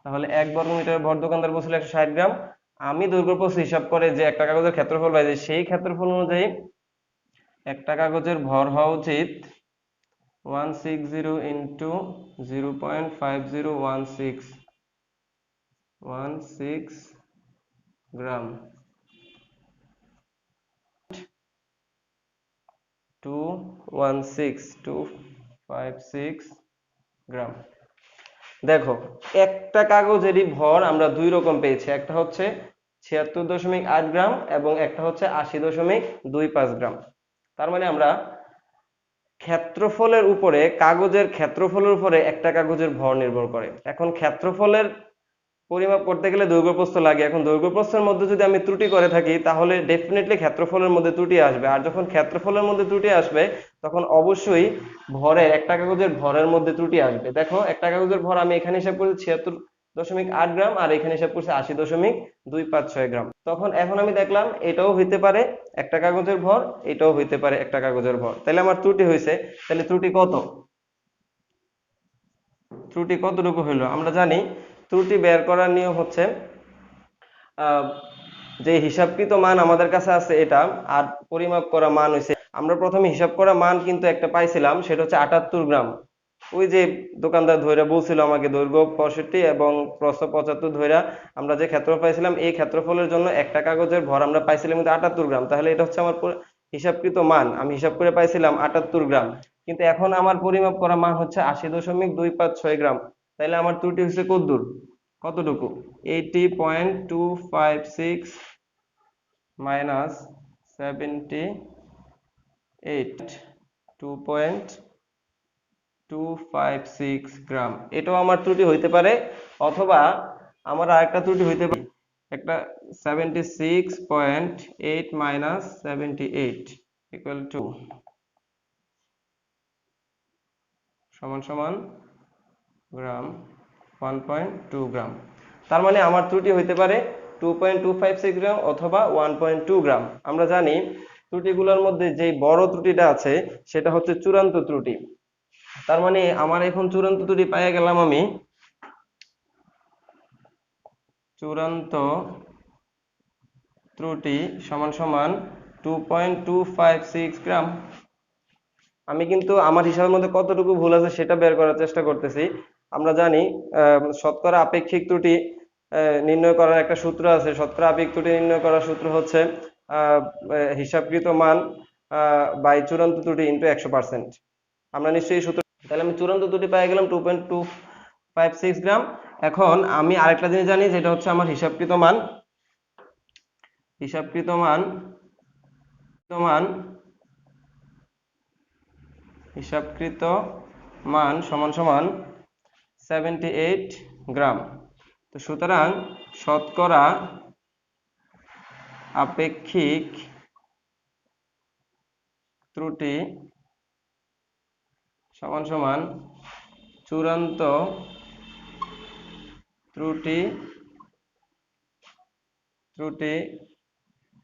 তাহলে 1 বর্গ মিটারের ভর দোকানদার বলছিল 160 গ্রাম। আমি দৈর্ঘ্য হিসাব করে যে একটা কাগজের ক্ষেত্রফল পাই, সেই ক্ষেত্রফল অনুযায়ী একটা কাগজের ভর হওয়া উচিত 160 ইন্টু 0.5016 গ্রাম, 256 গ্রাম। দেখো, একটা কাগজেরই ভর আমরা দুই রকম পেয়েছি, একটা হচ্ছে 76.8 গ্রাম এবং একটা হচ্ছে 80.25 গ্রাম। তার মানে আমরা ক্ষেত্রফলের উপরে, কাগজের ক্ষেত্রফলের উপরে একটা কাগজের ভর নির্ভর করে। এখন ক্ষেত্রফলের পরিমাপ করতে গেলে দৈর্ঘ্য প্রস্থ লাগে। এখন দৈর্ঘ্য প্রস্থের মধ্যে যদি আমি ত্রুটি করে থাকি তাহলে ডেফিনেটলি ক্ষেত্রফলের মধ্যে ত্রুটি আসবে, আর যখন ক্ষেত্রফলের মধ্যে ত্রুটি আসবে তখন অবশ্যই ভরের, একটা কাগজের ভরের মধ্যে ত্রুটি আসবে। দেখো একটা কাগজের ভর আমি এখানে হিসাব করেছি 76.8 গ্রাম, আর এখানে হিসাব করছি 80.256 গ্রাম। তখন এখন আমি দেখলাম এটাও হইতে পারে একটা কাগজের ভর, এটাও হইতে পারে একটা কাগজের ভর, তাহলে আমার ত্রুটি হয়েছে। তাহলে ত্রুটি কত, ত্রুটি কতটুকু হইলো? আমরা জানি ত্রুটি বের করার নিয়ম হচ্ছে আহ, যে হিসাবকৃত মান আমাদের কাছে আছে এটা, আর পরিমাপ করা মান হইছে, আমরা প্রথমে হিসাব করা মান কিন্তু একটা পাইছিলাম, সেটা হচ্ছে 78 গ্রাম। ওই যে দোকানদার ধইরা বলছিল আমাকে দৈর্ঘ্য 65 এবং প্রস্থ 75 ধইরা আমরা যে ক্ষেত্রফল পাইছিলাম, এই ক্ষেত্রফলের জন্য একটা কাগজের ভর আমরা পাইছিলাম কিন্তু 78 গ্রাম। তাহলে এটা হচ্ছে আমার হিসাবকৃত মান, আমি হিসাব করে পাইছিলাম 78 গ্রাম। কিন্তু এখন আমার পরিমাপ করা মান হচ্ছে 80.256 গ্রাম। তাহলে আমার ত্রুটি হচ্ছে কতদূর, কতটুকু? 80.256 মাইনাস 78, 2.256 গ্রাম, এটাও আমার ত্রুটি হইতে পারে। অথবা আমার আরেকটা ত্রুটি হইতে পারে, একটা 76.8 মাইনাস 78 ইকুয়াল টু সমান সমান গ্রাম, 1.2 গ্রাম। তার মানে আমার ত্রুটি হইতে পারে 2.256 গ্রাম অথবা 1.2 গ্রাম। আমরা জানি ত্রুটিগুলোর মধ্যে যে বড় ত্রুটিটা আছে সেটা হচ্ছে চূড়ান্ত ত্রুটি। তার মানে আমার এখন চূড়ান্ত ত্রুটি পেয়ে গেলাম আমি, চূড়ান্ত ত্রুটি সমান সমান 2.256 গ্রাম। আমি কিন্তু আমার হিসাবের মধ্যে কতটুকু ভুল আছে সেটা বের করার চেষ্টা করতেছি। আমরা জানি শতকরা আপেক্ষিক ত্রুটি নির্ণয় করার একটা সূত্র আছে। শতকরা আপেক্ষিক ত্রুটি নির্ণয় করার সূত্র হচ্ছে হিসাবকৃত মান বাই চূড়ান্ত ত্রুটি ইন্টু 100%। আমরা নিশ্চয়ই সূত্র, তাহলে আমি চূড়ান্ত ত্রুটি পেয়ে গেলাম 2.256 গ্রাম। এখন আমি আরেকটা জিনিস জানি, যেটা হচ্ছে আমার হিসাবকৃত মান, হিসাবকৃত মান মান হিসাবকৃত মান সমান সমান 78 গ্রাম। তো সুতরাং শতকরা আপেক্ষিক ত্রুটি সমান সমান চূড়ান্ত ত্রুটি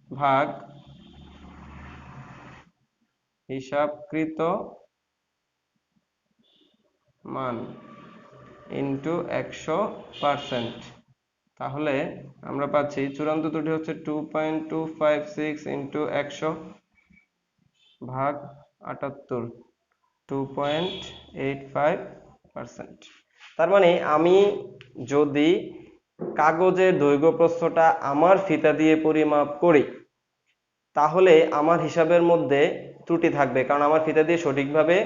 ভাগ হিসাবকৃত মান ইন্টু 100%। তাহলে আমরা পাচ্ছি চূড়ান্ত ত্রুটি হচ্ছে 2.256 ইন্টু 100 ভাগ 78, 2.85%। তার মানে আমি যদি কাগজের দৈর্ঘ্য প্রস্থটা আমার ফিতা দিয়ে পরিমাপ করি তাহলে আমার হিসাবের মধ্যে ত্রুটি থাকবে, কারণ আমার ফিতা দিয়ে সঠিকভাবে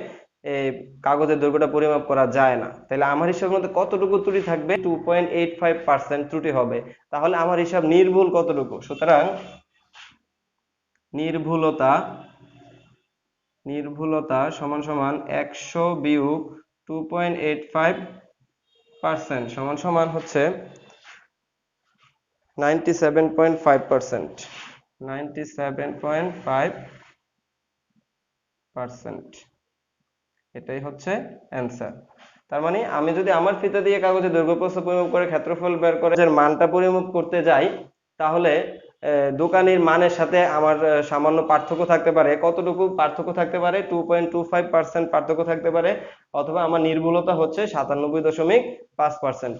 কাগজের দৈর্ঘ্যটা পরিমাপ করা যায় না। তাহলে আমার হিসাবের মধ্যে কতটুকু ত্রুটি থাকবে? 2.85% ত্রুটি হবে। তাহলে আমার হিসাব নির্ভুল কতটুকু? সুতরাং নির্ভুলতা সমান সমান 100 বিয়োগ 2.85% সমান সমান হচ্ছে 97.5%। 97.5%, এটাই হচ্ছে অ্যান্সার। তার মানে আমি যদি আমার ফিতা দিয়ে কাগজে দৈর্ঘ্য প্রস্থ পরিমাপ করে ক্ষেত্রফল বের করে মানটা পরিমাপ করতে যাই তাহলে দোকানির মানের সাথে আমার সামান্য পার্থক্য থাকতে পারে। কতটুকু পার্থক্য থাকতে পারে? 2.25% পার্থক্য থাকতে পারে, অথবা আমার নির্ভুলতা হচ্ছে 97.5%।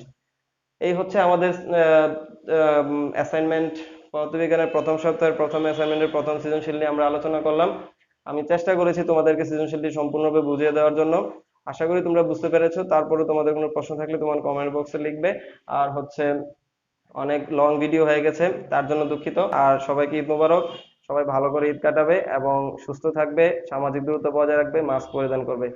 এই হচ্ছে আমাদের অ্যাসাইনমেন্ট, পদার্থবিজ্ঞানের প্রথম সপ্তাহের প্রথম অ্যাসাইনমেন্টের প্রথম সৃজনশীল নিয়ে আমরা আলোচনা করলাম। আমি চেষ্টা করেছি তোমাদেরকে সৃজনশীলটি সম্পূর্ণরূপে বুঝিয়ে দেওয়ার জন্য। আশা করি তোমরা বুঝতে পেরেছো। তারপরে তোমাদের কোনো প্রশ্ন থাকলে তোমার কমেন্ট বক্সে লিখবে। আর হচ্ছে অনেক লং ভিডিও হয়ে গেছে তার জন্য দুঃখিত। আর সবাইকে ঈদ মোবারক। সবাই ভালো করে ঈদ কাটাবে এবং সুস্থ থাকবে, সামাজিক দূরত্ব বজায় রাখবে, মাস্ক পরিধান করবে।